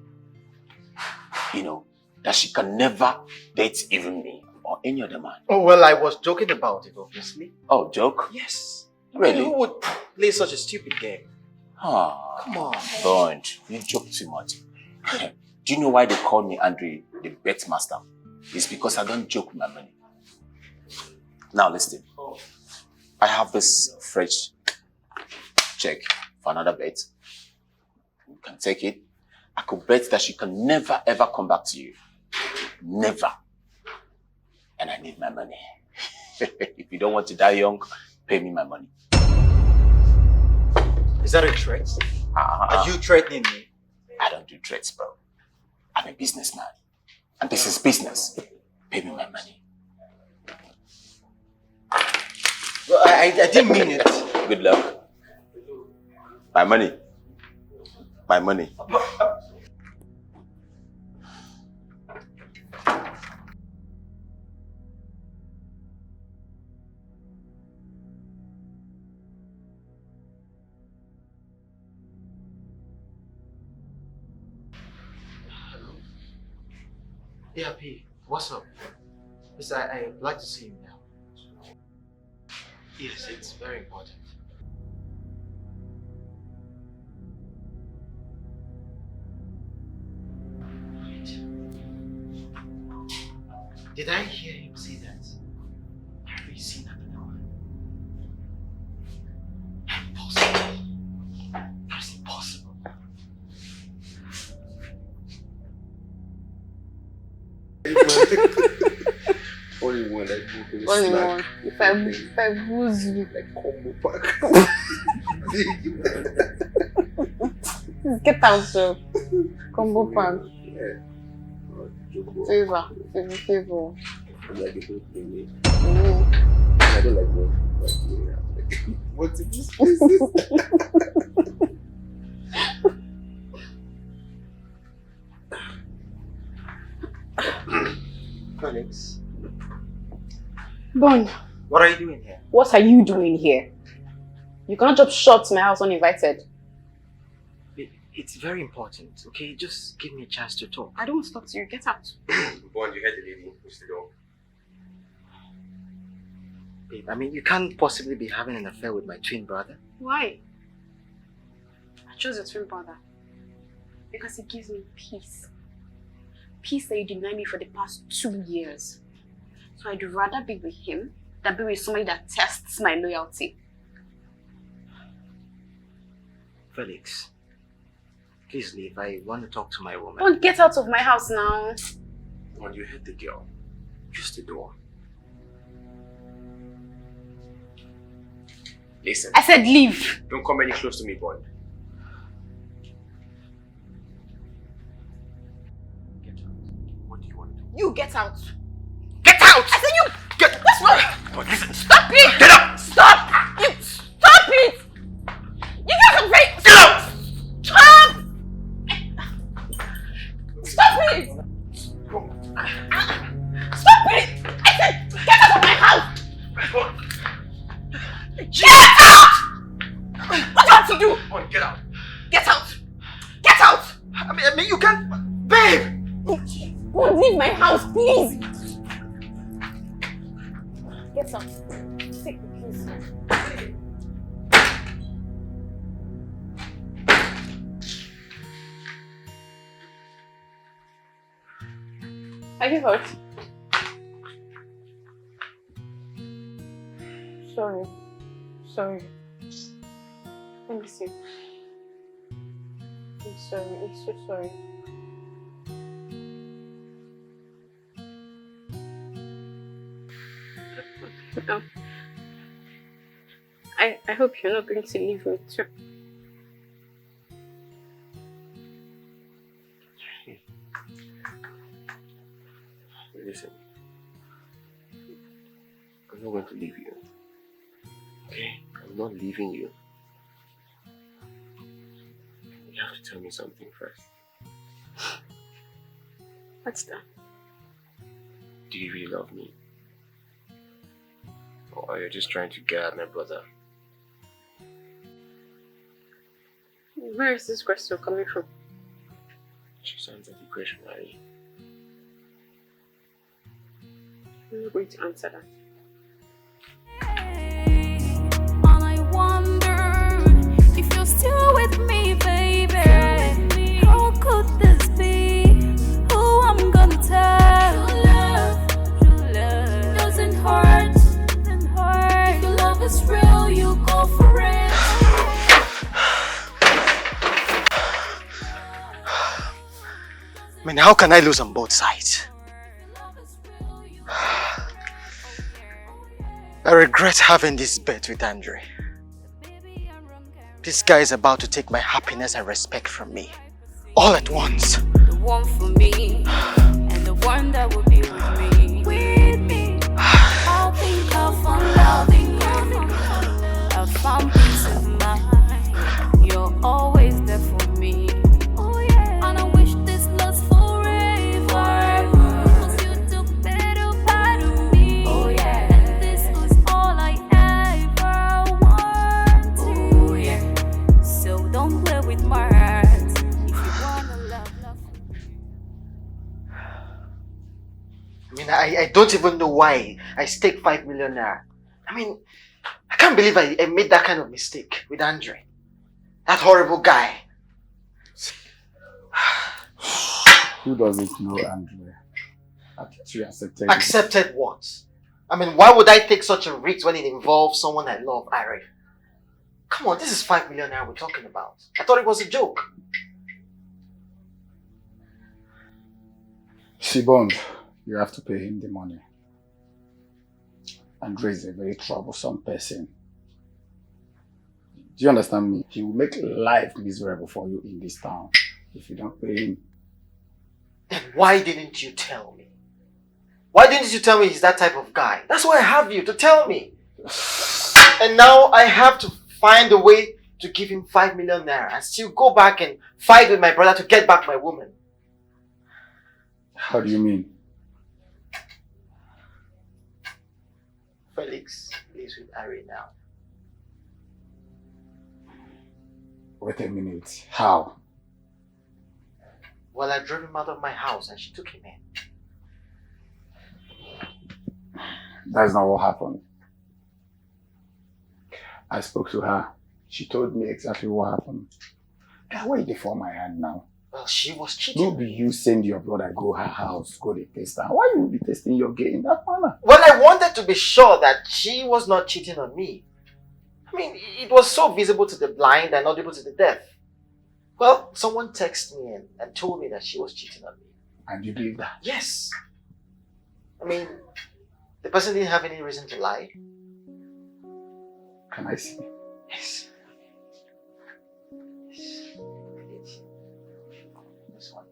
You know, that she can never date even me or any other man. Oh, well, I was joking about it, obviously. Oh, joke? Yes. Really? Who would play such a stupid game? Come on. Bond, you joke too much. Do you know why they call me Andre, the bet master? It's because I don't joke with my money. Now listen. I have this fresh check for another bet. You can take it. I could bet that she can never ever come back to you. Never. And I need my money. If you don't want to die young, pay me my money. Is that a threat? Are you threatening me? I don't do threats, bro. I'm a businessman. And this is business. Pay me my money. Well, I didn't mean it. Good luck. My money. My money. Yeah, P. What's up? Yes, I'd like to see you now. Yes, it's very important. Did I hear him say that? Have you seen another one? Impossible. That's impossible. Only one that you Only one. If I lose you. like combo pack. Get out, sir. Combo pack. Favor. Like it would be Mm. I don't like one. What's this? Felix, Bon, what are you doing here? what are you doing here? You cannot just shut my house uninvited. It's very important, okay? Just give me a chance to talk. I don't want to talk to you. Get out. Bond, you heard the lady. Push the door. Babe, I mean, you can't possibly be having an affair with my twin brother. Why? I chose your twin brother because he gives me peace. Peace that you denied me for the past 2 years. So I'd rather be with him than be with somebody that tests my loyalty. Felix, please leave. I want to talk to my woman. Don't get out of my house now. Bond, you heard the girl. Just the door. Listen, I said leave. don't come any close to me, Bond. Get out. What do you want to do? You get out. Get out! I said you. Get! What's wrong? Bond, listen. Stop it! Get out! Stop! You stop it! You guys are very. Get out! Stop! Stop it! Stop it! I said get out of my house! Get out! What do you want to do? Bond, get out. Get out! Get out! I mean, you can't. Babe! Don't leave my house, please! Get out. Take the keys. Are you hurt? Sorry. Let me see. I'm sorry. I'm so sorry. No. I hope you're not going to leave me too. Listen, I'm not going to leave you. Okay? I'm not leaving you. You have to tell me something first. What's that? Do you really love me? Or are you just trying to get at my brother? Where is this question coming from? She sounds like a question, Harry. I'm not going to answer that. And I wonder if you're still with me, baby. How could this be? Who I'm gonna tell? True love doesn't hurt. If your love is real, you go for it. I mean, how can I lose on both sides? I regret having this bet with Andre. This guy is about to take my happiness and respect from me. All at once. The one for me, and the one that will be with me. With me. I'll think I'll find loving you. I found peace of mind. You're always there for me. Oh yeah. And I wish this lasts forever. Cause you took better part of me. Oh yeah. And this was all I ever wanted. Oh yeah. So don't play with my heart. If you wanna love. I mean, I don't even know why I staked 5 million naira. I mean, I can't believe I made that kind of mistake with Andre. That horrible guy. Who doesn't know Andre? Actually accepted. Accepted what? I mean, why would I take such a risk when it involves someone I love, Ari? Come on, this is 5 million naira we're talking about. I thought it was a joke. Shibond, you have to pay him the money. Andre is a very troublesome person. Do you understand me? He will make life miserable for you in this town if you don't pay him. Then why didn't you tell me? Why didn't you tell me he's that type of guy? That's why I have you, to tell me. And now I have to find a way to give him 5 million naira and still go back and fight with my brother to get back my woman. How do you mean? Felix lives with Ari now. Wait a minute. How? Well, I drove him out of my house and she took him in. That's not what happened. I spoke to her. She told me exactly what happened. Why are you for my hand now? Well, she was cheating. No be you send your brother go her house, go the test her. Why you be testing your game in that manner? Well, I wanted to be sure that she was not cheating on me. I mean, it was so visible to the blind and audible to the deaf. Well, someone texted me and told me that she was cheating on me. And you believe that? Yes. I mean, the person didn't have any reason to lie. Can I see? Yes. This one.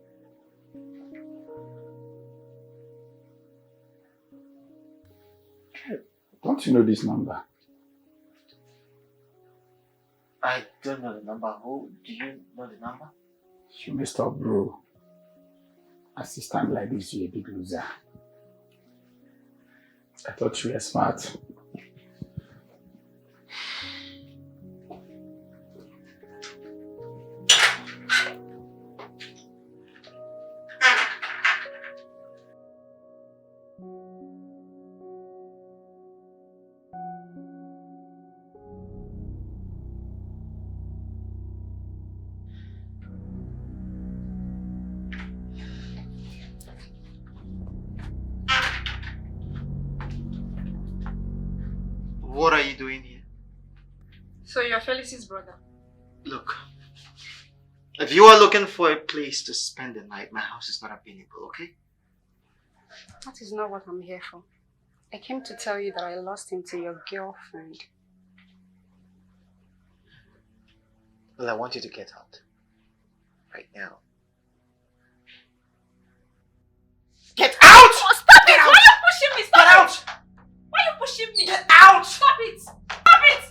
Don't you know this number? I don't know the number. Who? Do you know the number? You messed up, bro. Assistant like this, you're a big loser. I thought you were smart. What are you doing here? So you're Felix's brother? Look, if you are looking for a place to spend the night, my house is not available, okay? That is not what I'm here for. I came to tell you that I lost him to your girlfriend. Well, I want you to get out. Right now. Get out! Oh, stop Get it! out! Why are you pushing me? Stop Get it! out! Why are you pushing me? Get out! Stop it! Stop it!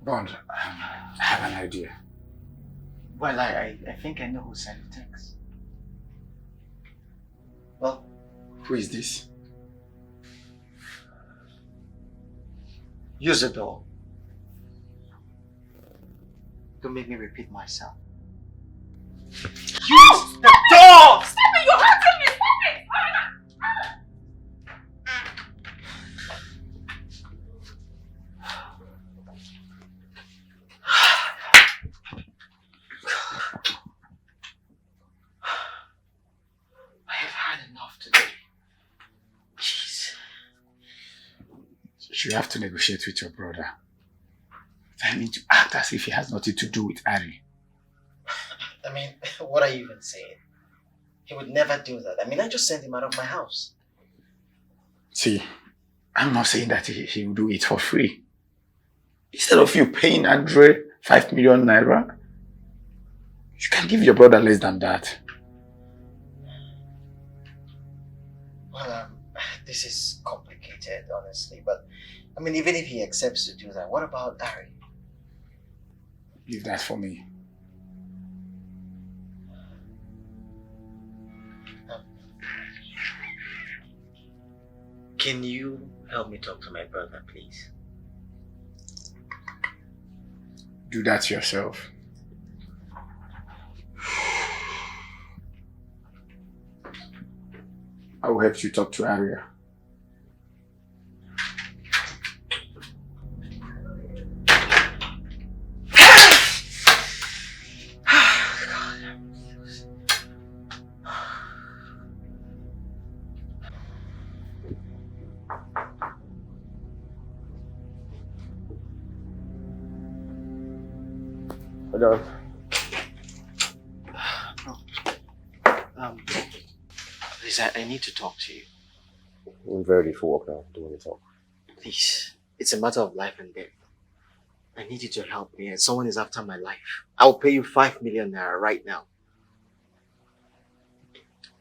Bond, I have an idea. Well, I think I know who sent the text. Well, Who is this? use the door. Don't make me repeat myself. Use the door! Stop it! You're hurting me! Stop it! I have had enough today. Jeez. You have to negotiate with your brother. I mean to act as if he has nothing to do with Ari. I mean, what are you even saying? He would never do that. I mean, I just sent him out of my house. See, I'm not saying that he will do it for free. Instead of you paying Andre 5 million naira, you can give your brother less than that. Well, this is complicated, honestly, but I mean, even if he accepts to do that, what about Ari? Leave that for me. Can you help me talk to my brother, please? Do that yourself. I will help you talk to Aria. Hold on. Please, I need to talk to you. I'm very ready for work now. Don't want to talk. Please, it's a matter of life and death. I need you to help me. Someone is after my life. I'll pay you 5 million naira right now.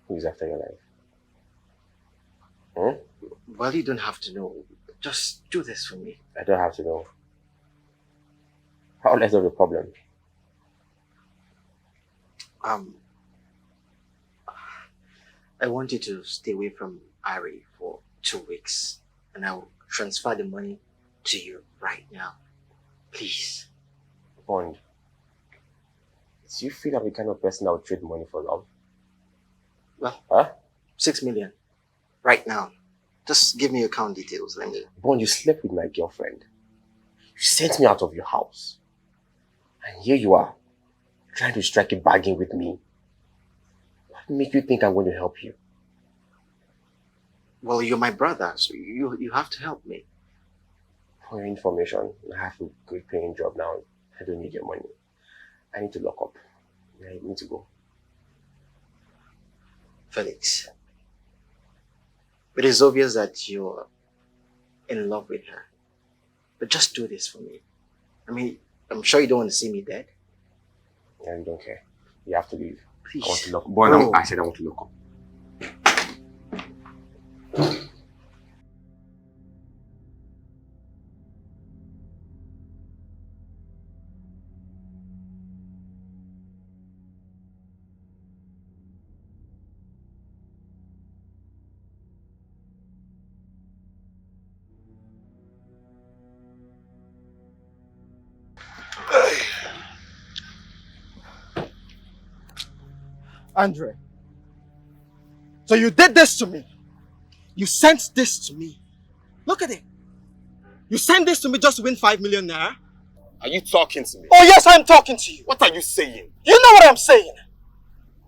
Who's after your life? Hmm? Well, you don't have to know. Just do this for me. I don't have to know. How less of a problem? I want you to stay away from Ari for 2 weeks, and I'll transfer the money to you right now. Please. Bond, do you feel I'm the kind of person that would trade money for love? Well, huh? 6 million. Right now. Just give me your account details. Let me. Bond, you slept with my girlfriend. You sent me out of your house. And here you are, trying to strike a bargain with me. What makes you think I'm going to help you? Well, you're my brother, so you have to help me. For your information, I have a good paying job now. I don't need your money. I need to lock up. I need to go. Felix, it is obvious that you're in love with her. But just do this for me. I mean, I'm sure you don't want to see me dead. I don't care. You have to leave. Please. I want to lock up. Boy, No. I said I want to lock up. Andre, so you did this to me. You sent this to me. Look at it. You sent this to me just to win 5 million naira? Are you talking to me? Oh yes, I'm talking to you. What are you saying? You know what I'm saying.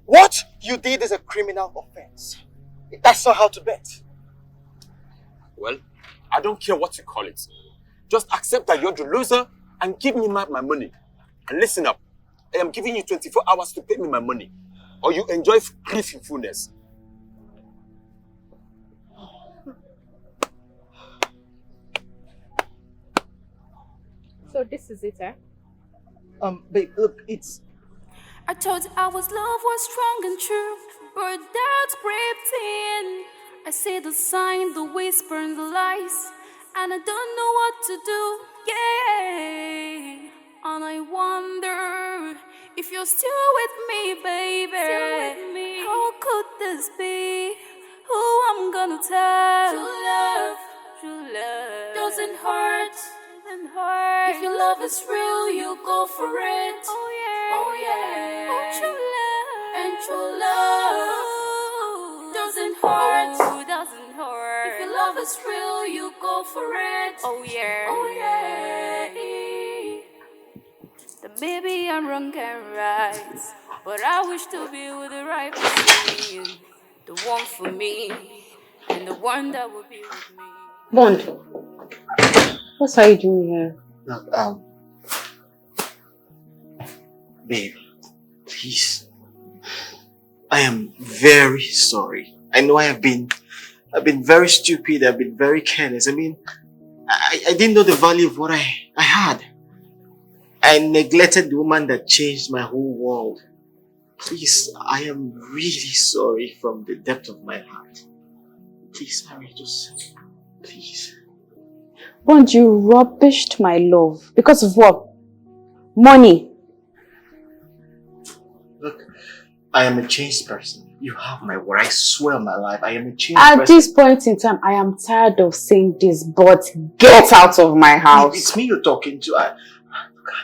What you did is a criminal offense. That's not how to bet. Well, I don't care what you call it. Just accept that you're the loser and give me my money. And listen up. I am giving you 24 hours to pay me my money. Or you enjoy grief in fullness. So this is it, eh? Babe, look, it's... I thought our love was strong and true, but doubts crept in. I see the sign, the whisper, and the lies, and I don't know what to do. Yeah, and I wonder if you're still with me, baby. Still with me. How could this be? Who I'm gonna tell? True love doesn't hurt. If your love is real, you go for it. Oh yeah, oh true love. And true love doesn't hurt. Oh, doesn't hurt. If your love is real, you go for it. Oh yeah. The baby I'm wrong and right, but I wish to be with the right person, the one for me, and the one that will be with me. Bond, what are you doing here? Look, babe, please. I am very sorry. I know I have been I've been very stupid. I've been very careless. I mean, I didn't know the value of what I had. I neglected the woman that changed my whole world. Please, I am really sorry from the depth of my heart. Please, Mary, just... Please. Bond, you rubbished my love. Because of what? Money. Look, I am a changed person. You have my word. I swear on my life, I am a changed person. At this point in time, I am tired of saying this, but get out of my house. It's me you're talking to.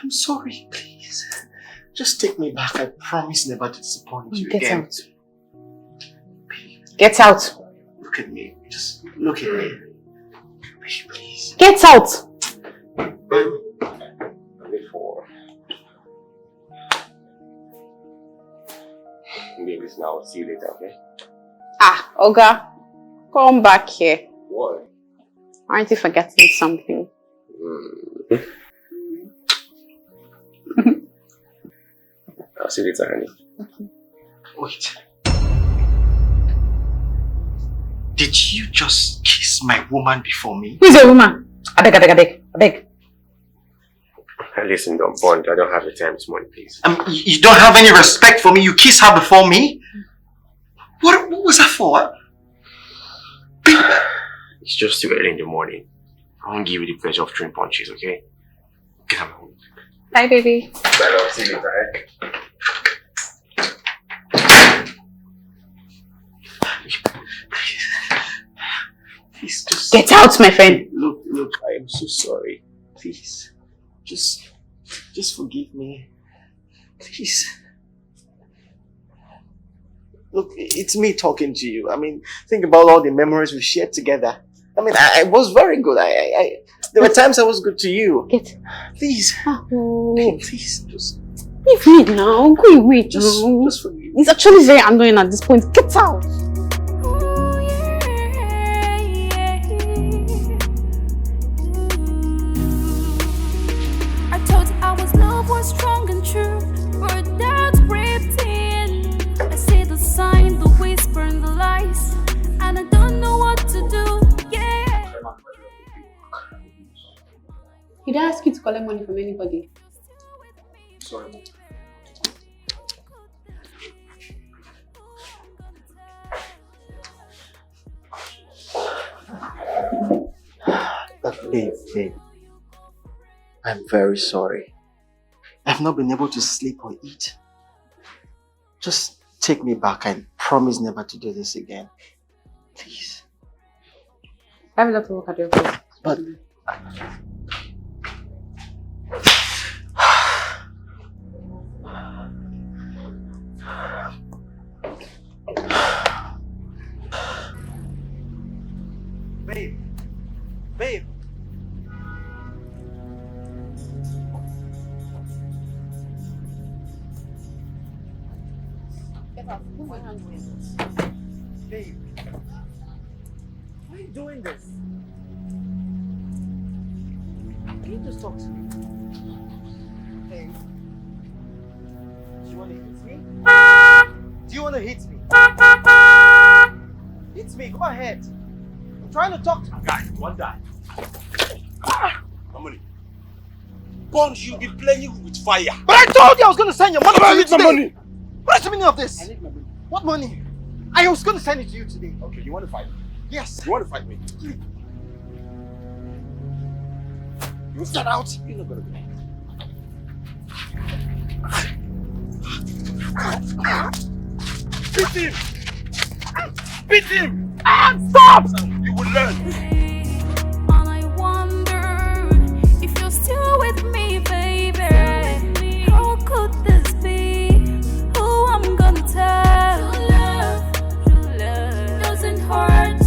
I'm sorry, please. Just take me back. I promise never to disappoint you again. Get out. Get out. Look at me. Just look at me. Please. Get out. Before. Maybe it's now. See you later, okay? Oga, come back here. What? Aren't you forgetting something? I'll see you later, honey. Okay. Wait. Did you just kiss my woman before me? Who's your woman? I beg. Listen, don't bond. I don't have the time this morning, please. You don't have any respect for me? You kiss her before me? What was that for? It's just too early in the morning. I won't give you the pleasure of throwing punches, okay? Get out of my home. Bye, baby. Bye, love. See you later, Please, just... Get out, my friend. Look, I am so sorry. Please, just forgive me. Please. Look, it's me talking to you. I mean, think about all the memories we shared together. I mean, I was very good. There were times I was good to you. Please. Please, just... Leave me now. Go away. Just forgive me. It's actually very annoying at this point. Get out. I thought our love was strong and true, but that's crept in. I see the sign, the whisper, and the lies, and I don't know what to do. Yeah. Did I ask you to collect money from anybody? Sorry. Babe, I'm very sorry. I've not been able to sleep or eat. Just take me back and promise never to do this again. Please. I have a lot of work at your place. But... Babe. Get out. Put my hand away. Babe. Why are you doing this? Can you just talk to me? Babe. Do you want to hit me? Do you want to hit me? Hit me, go ahead. I'm trying to talk to you. Guy, one die. Money. Bond, you be playing with fire. But I told you I was going to send your money to you today. Money. What is the meaning of this? I need my money. What money? I was going to send it to you today. Okay, you want to fight me? Yes. You want to fight me? You get out. You're not going to beat him! Beat him! Stop! You will learn. And I wonder if you're still with me, baby. How could this be? Who I'm gonna tell? True love doesn't hurt.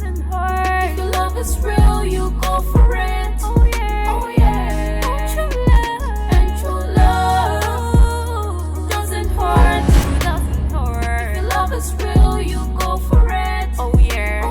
If your love is real, you go for it. Oh yeah. And true love doesn't hurt. If your love is real, you go for it. Oh yeah.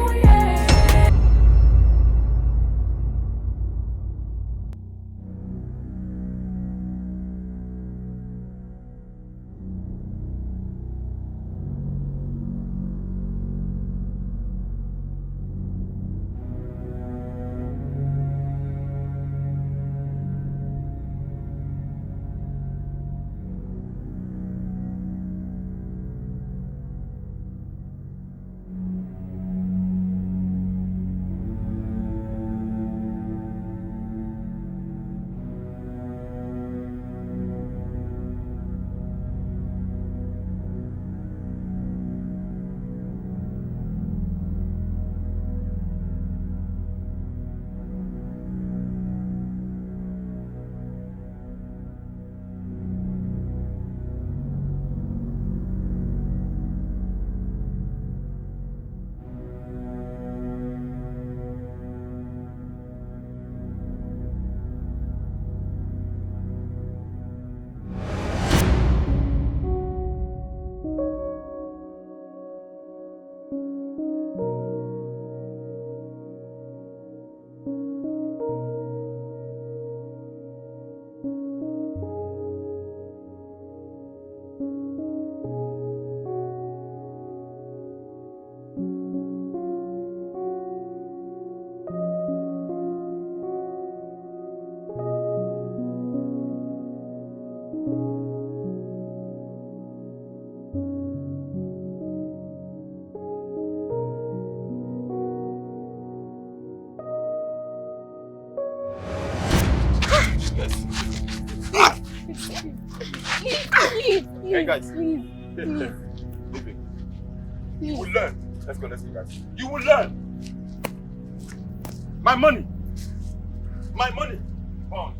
Hey guys. Please. Leave it. You will learn. Let's go, guys. You will learn. My money. My money. Oh.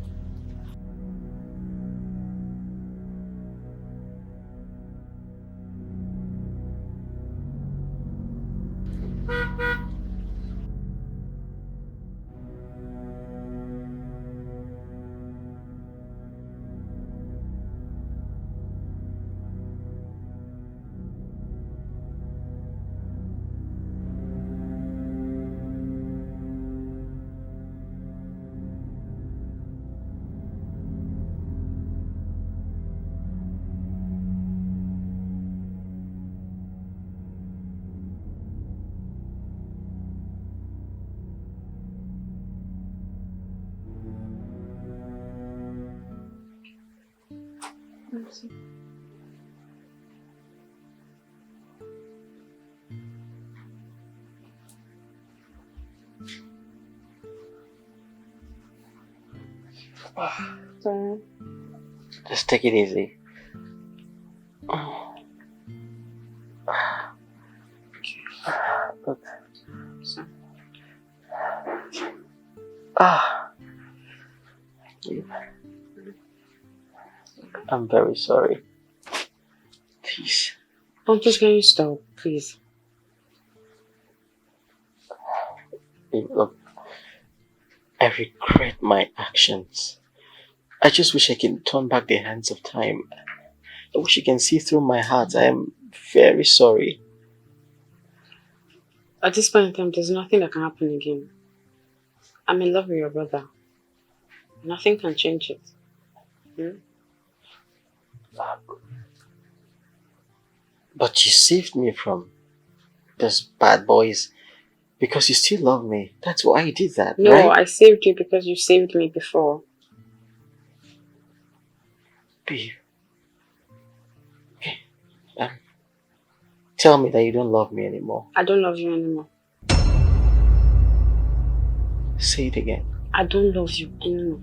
Sorry. Just take it easy. I'm very sorry. Please. Please, can you stop, please? Look, I regret my actions. I just wish I can turn back the hands of time. I wish you can see through my heart. I am very sorry. At this point in time, there's nothing that can happen again. I'm in love with your brother. Nothing can change it. But you saved me from those bad boys because you still love me. That's why you did that, No, right? I saved you because you saved me before. Babe. Okay. Tell me that you don't love me anymore. I don't love you anymore. Say it again. I don't love you anymore.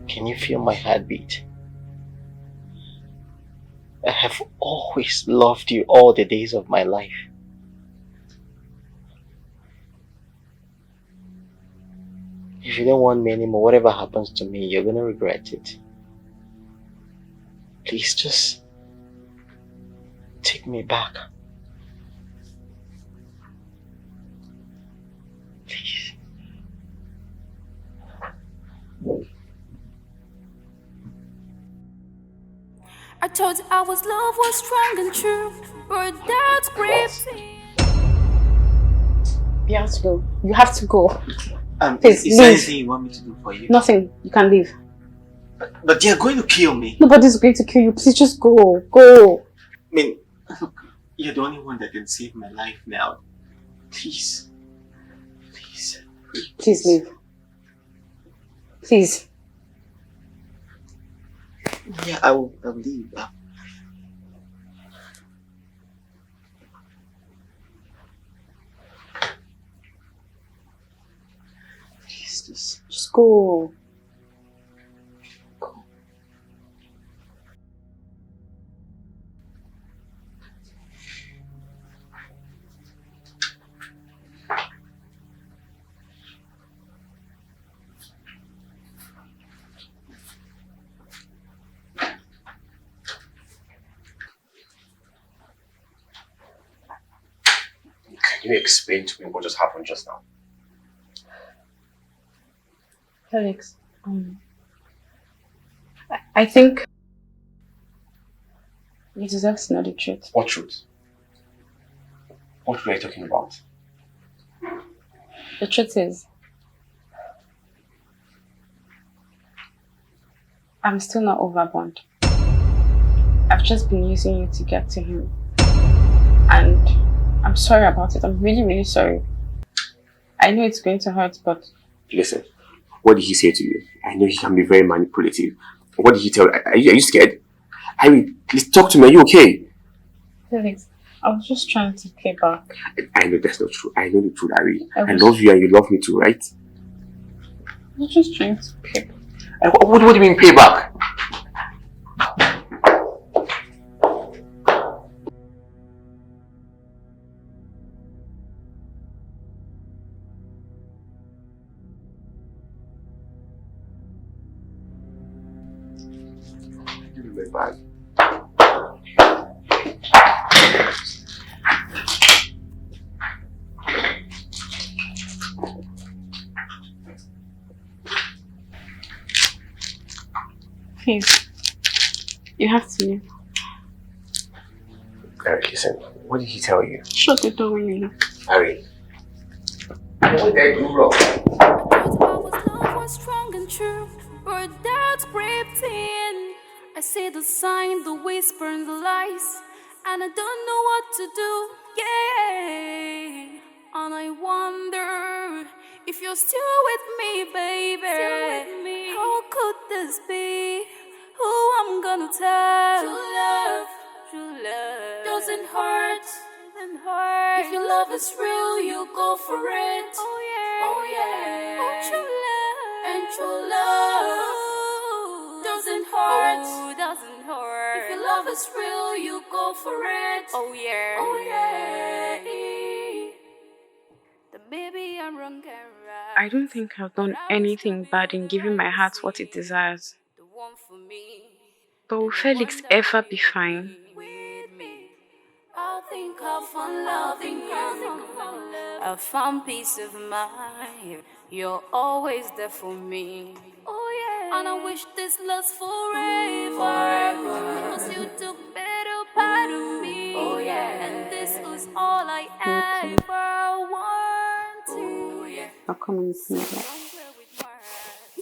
Can you feel my heartbeat? I have always loved you all the days of my life. If you don't want me anymore, whatever happens to me, you're gonna regret it. Please just take me back. Please. I told you love was strong and true, but that's gripping. You have to go. You have to go. Please, is there anything you want me to do for you? Nothing. You can leave. But they're going to kill me. Nobody's going to kill you. Please just go. Go. I mean, look, you're the only one that can save my life now. Please. Please. Please leave. Please. Yeah, I will leave. Please, just go. Go. Can you explain to me what just happened just now? Felix, I think you deserve to know the truth. What truth? What were you talking about? The truth is, I'm still not over Bond. I've just been using you to get to him. And I'm sorry about it. I'm really, really sorry. I know it's going to hurt, but... Listen, what did he say to you? I know he can be very manipulative. What did he tell you? Are you scared? I mean, please talk to me. Are you okay? Felix, I was just trying to pay back. I know that's not true. I know the truth, Ari. I was- love you and you love me too, right? I was just trying to pay back. What do you mean pay back? Give me my bag. Please, you have to leave. Eric, listen, what did he tell you? Shut the door when you leave. Harry. What did I do wrong? Love was strong and true, but doubts crept in. I see the sign, the whisper, and the lies, and I don't know what to do. Yeah, and I wonder if you're still with me, baby. How could this be? Who I'm gonna tell? True love doesn't hurt. If your love is real, you go for it. Oh yeah. Oh, true love. And true love doesn't hurt. If your love is real, you go for it. Oh yeah. The baby I'm wrong and right. I don't think I've done anything bad in giving my heart what it desires. The one for me. But will Felix ever be fine? I think I found love in you. I found peace of mind. You're always there for me. Oh yeah. And I wish this lasts forever. Cause you took better part of me. Oh yeah. And this was all I ever wanted. Oh yeah. I'll come and see you.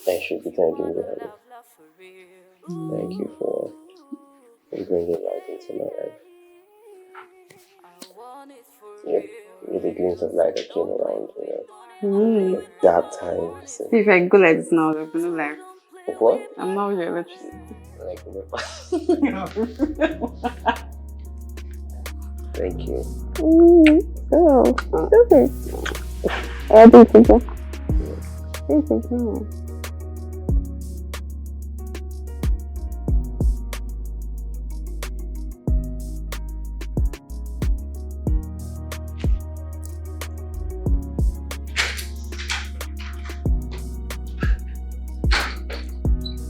I should be thanking you, honey. Thank you for bringing light into my life. You're the glimpse of light that came around, the dark times. If I go like this now, there'll be no life. What? I'm not with your electricity. Like, thank you. Okay. I'll be thinking. Thank you.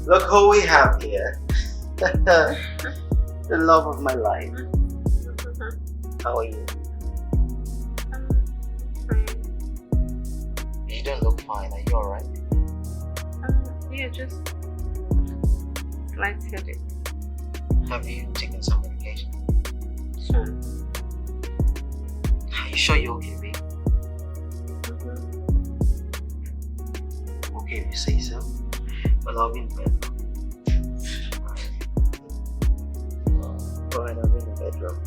Look who we have here. The love of my life. How are you? You don't look fine. Are you alright? Yeah, just slight headache. Have you taken some medication? Sure. Are you sure you're okay, babe? Okay, if you say so. Well, I'll be in bed. Alright, I'll be in the bedroom.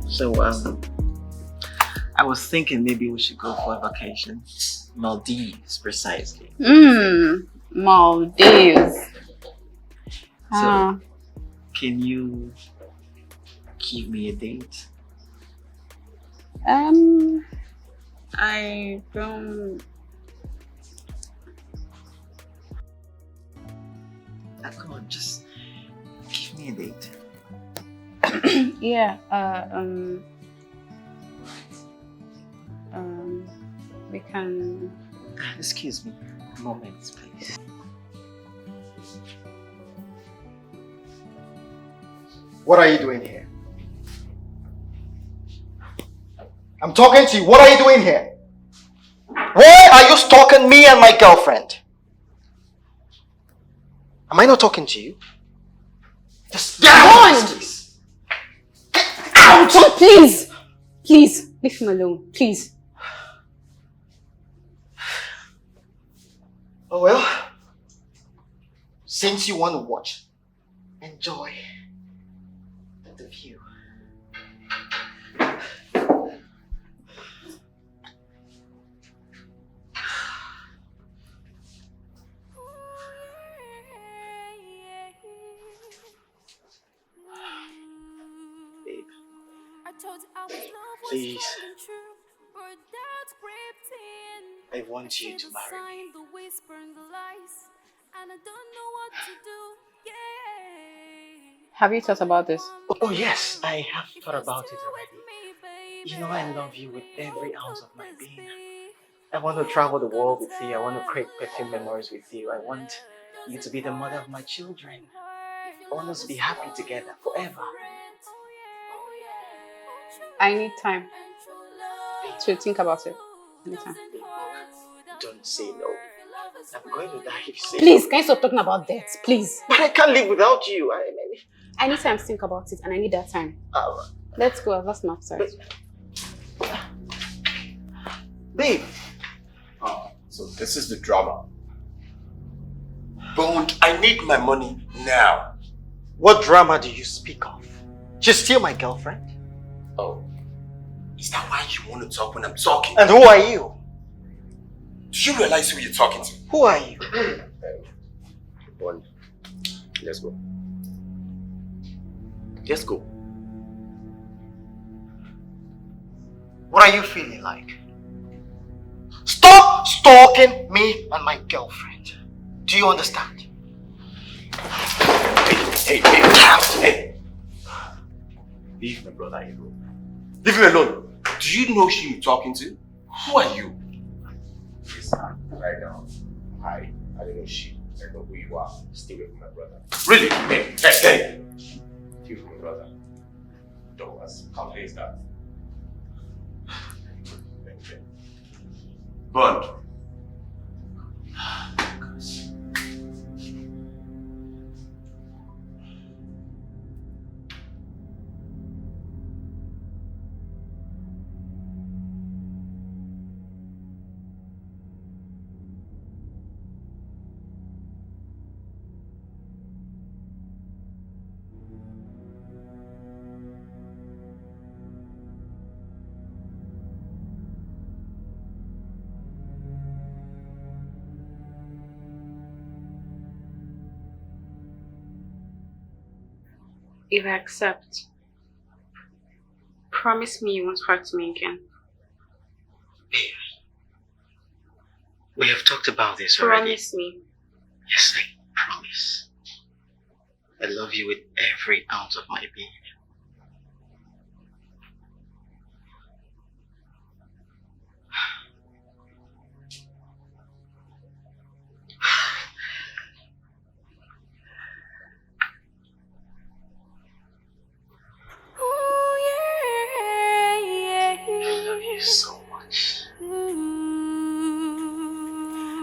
So, I was thinking maybe we should go for a vacation. Maldives, precisely. Maldives. So, can you give me a date? I don't. Come on, just give me a date. Yeah. We can. Excuse me, a moment, please. What are you doing here? I'm talking to you. What are you doing here? Why are you stalking me and my girlfriend? Am I not talking to you? Just get out, please. Get out! Don't, please! Please, leave him alone. Please. Oh well. Since you want to watch, enjoy the view. Babe, please. I want you to marry me. Have you thought about this? Oh yes, I have thought about it already. You know I love you with every ounce of my being. I want to travel the world with you. I want to create perfect memories with you. I want you to be the mother of my children. I want us to be happy together forever. I need time to think about it. Anytime. Don't say no. I'm going to die if you say Please, no. can you stop talking about that? Please. But I can't live without you. I need time to think about it and I need that time. Let's go. I've lost my appetite. Babe. So this is the drama. Bond, I need my money now. What drama do you speak of? She's still my girlfriend. Oh. Is that why you want to talk when I'm talking? And who are you? Do you realize who you're talking to? Who are you? Bond, let's go. Let's go. What are you feeling like? Stop stalking me and my girlfriend. Do you understand? Hey, hey. Leave my brother alone. Leave him alone. Do you know who you're talking to? Who are you? Listen, right now, I don't know shit. I know who you are. Stay away from my brother. Really? Hey. Stay away from my brother. Thomas, how late is that? Bond. If I accept, promise me you won't hurt me again. We have talked about this already. Promise me. Yes, I promise. I love you with every ounce of my being. So much.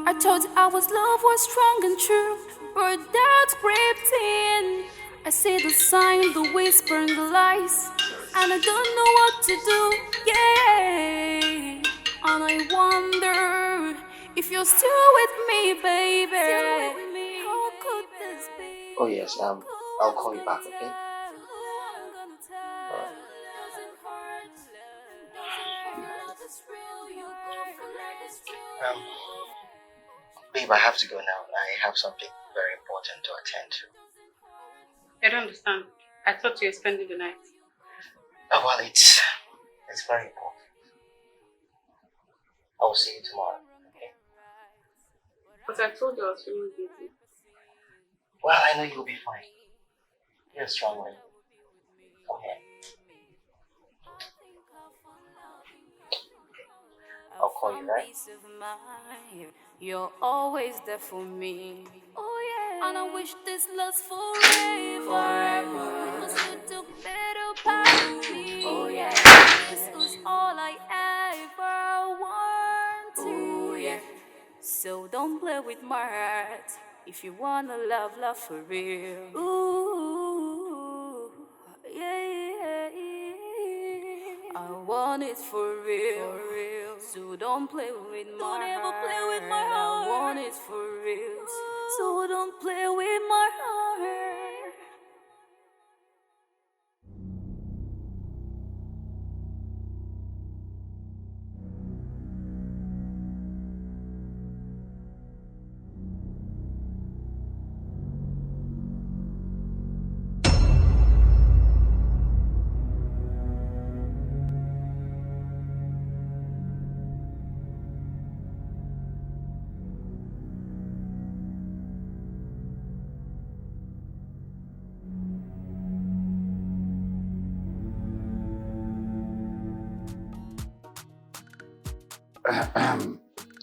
I told you our love was strong and true, but doubts crept in. I see the sign, the whisper, and the lies, and I don't know what to do. Yeah, and I wonder if you're still with me, baby. How could this be? Oh yes, I'll call you back, okay? Babe, I have to go now. I have something very important to attend to. I don't understand. I thought you were spending the night. Oh well, it's very important. I will see you tomorrow, okay? But I told you I was feeling busy. Well, I know you'll be fine. You're a strong woman. Come here. I'll call you, right? You're always there for me. Oh yeah. And I wish this lasts forever. Cause you took better part of me. Oh yeah. This was all I ever wanted. Yeah. So don't play with my heart. If you wanna love, love for real. Ooh, yeah. I want it for real. So don't play with my heart. Don't ever play with my heart. I want it for real. So don't play with my heart.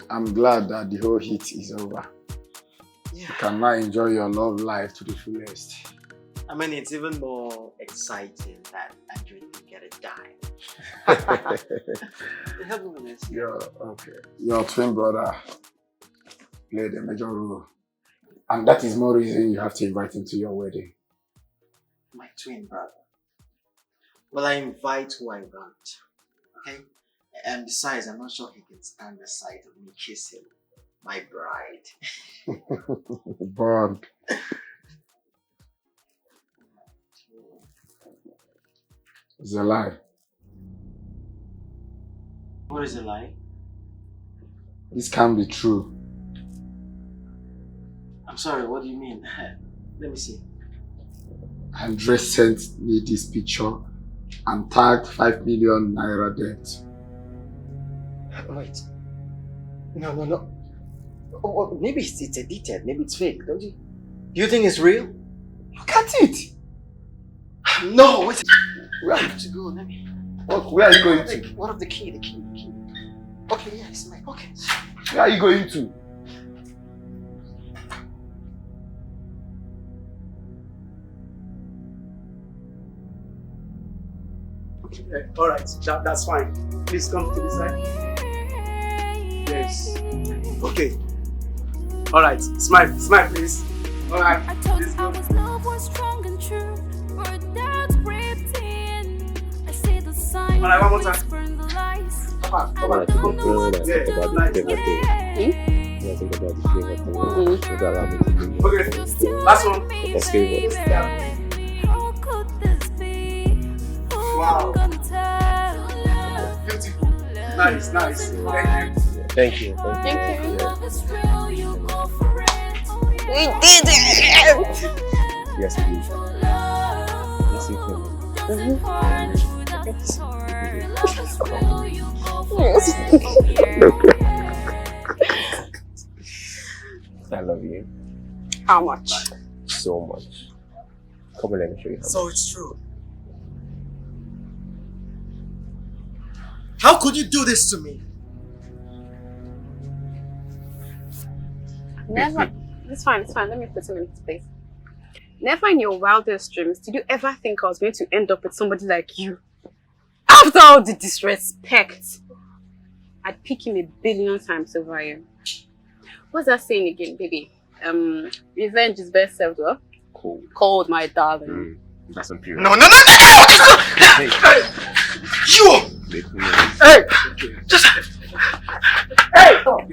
I'm glad that the whole heat is over. Yeah. You can now enjoy your love life to the fullest. I mean, it's even more exciting that Andrew didn't get a dime. Your twin brother played a major role. And that is more reason you have to invite him to your wedding. My twin brother. Well, I invite who I want. Okay? And besides, I'm not sure he can stand the sight of me kissing my bride. Bond. It's a lie. What is a lie? This can't be true. I'm sorry, what do you mean? Let me see. Andre sent me this picture and tagged 5 million naira debt. Wait. No. Oh, maybe it's edited. Maybe it's fake, don't you? Do you think it's real? Look at it! No, wait. Where I have to go? Let me. Where are you going to? What of the key? The key. Okay, yeah, it's in my pocket. Where are you going to? Okay, alright, that's fine. Please come to the side. Yes. Okay. Alright, smile please. Alright. I told you our love was strong and true, but that's crept in. I see the sign. Alright, one more time. Burn the lights. Come on. I think about the favorite thing. I think about the favorite thing. Okay, last one. That's favorite. How could this be? Wow. I'm gonna tell. Beautiful. Nice. Thank you. Thank you. Love is real, you go for it. We did it! Yes, please. Yes, you can. I love you. How much? So much. Come on, let me show you. So it's true. How could you do this to me? Never. It's fine. Let me put him in his place. Never in your wildest dreams did you ever think I was going to end up with somebody like you. After all the disrespect, I'd pick him 1 billion times over you. What's that saying again, baby? Revenge is best served well. Cold, my darling. That's some pure. No! Hey. You! Hey! Just... Hey! Come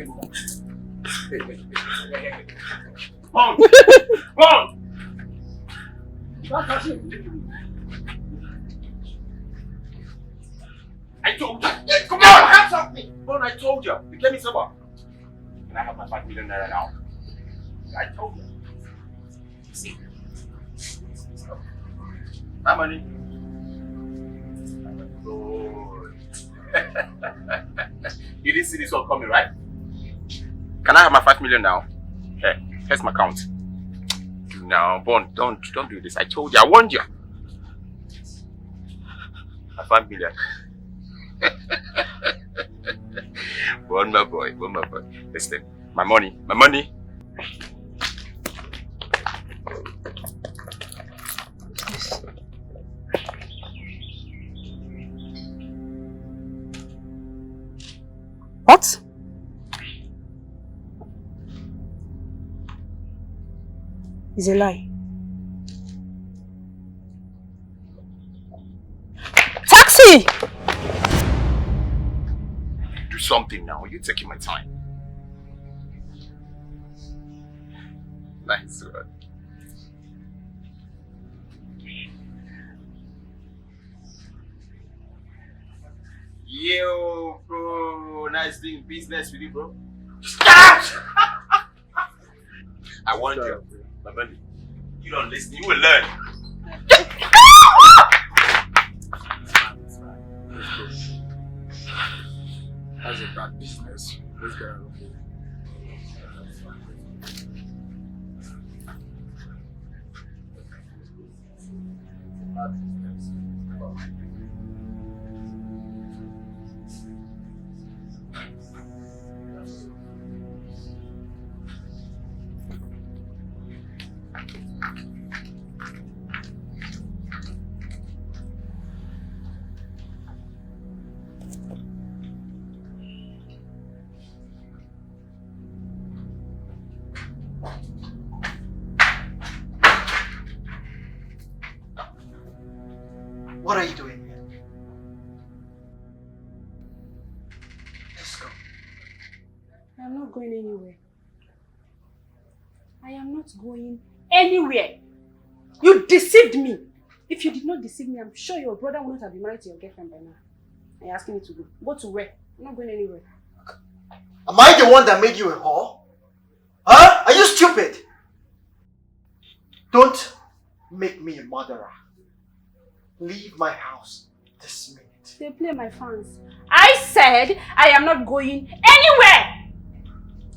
I told you. Come on, hands off me. Bon, I told you. You gave me sober. Can I have my 5 million naira now? I told you. See. My money. Good. You didn't see this one coming, right? Can I have my 5 million now? Here, here's my account. No, Bon, don't do this. I told you, I warned you. My 5 million. One my boy. Listen, my money. What? It's a lie. Taxi! Do something now. You're taking my time. Nice one. Yo, bro. Nice doing business with you, bro. Stop! I want you. My buddy. You don't listen. You will learn. That's a bad business. Let's get out of here. Bad business. What are you doing here? Let's go. I am not going anywhere. I am not going anywhere. You deceived me. If you did not deceive me, I'm sure your brother would not have been married to your girlfriend by now. Are you asking me to go? Go to where? I'm not going anywhere. Am I the one that made you a whore? Huh? Are you stupid? Don't make me a murderer. Leave my house this minute. They play my fans. I said I am not going anywhere.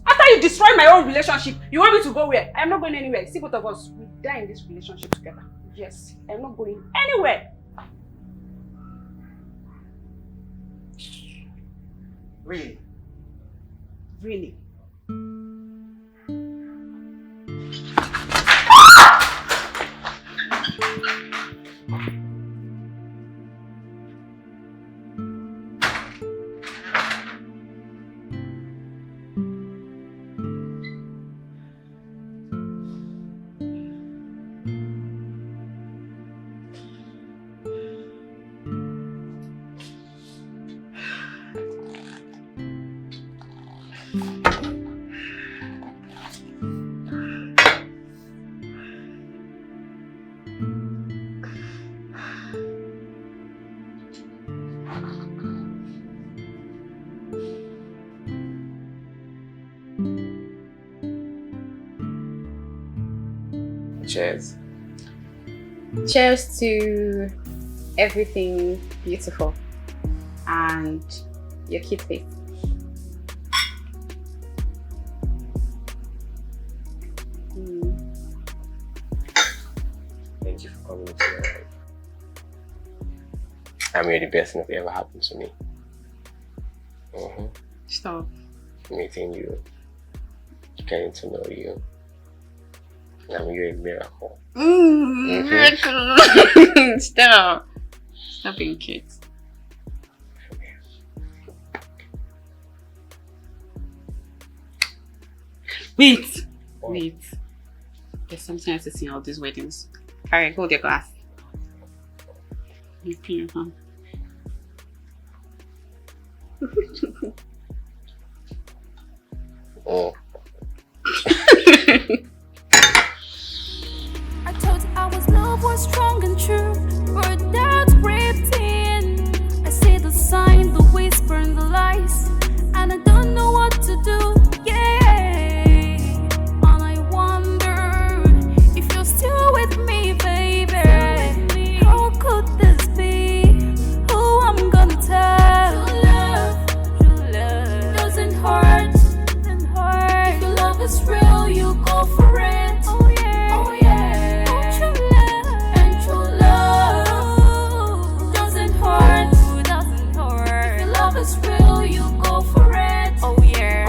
After you destroyed my own relationship, you want me to go where? I am not going anywhere. See, both of us, we die in this relationship together. Yes, I am not going anywhere. Really? Really? Cheers. Cheers to everything beautiful and your cute face. Thank you for coming into my life. I mean, you're the best thing that ever happened to me. Stop. Meeting you, getting to know you. I mean, you're a miracle. Miracle. Stop. Stop being cute. Wait. Wait. There's something I have to see in all these weddings. Alright, hold your glass. You clean your hand. Oh. I thought our love was strong and true, but doubts crept in. I see the sign, the whisper, and the lies, and I don't know what to do. Yeah, and I wonder if you're still with me, baby. How could this be? Who I'm gonna tell? True love doesn't hurt. If your love is real, you go for it. Oh yeah. And true love doesn't hurt. If your love is real, you go for it. Oh yeah.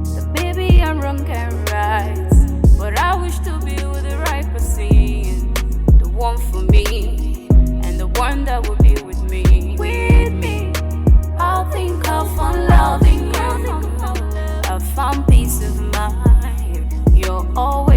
So baby, I'm wrong and right, but I wish to be with the right person, the one for me, and the one that will be with me. With me. always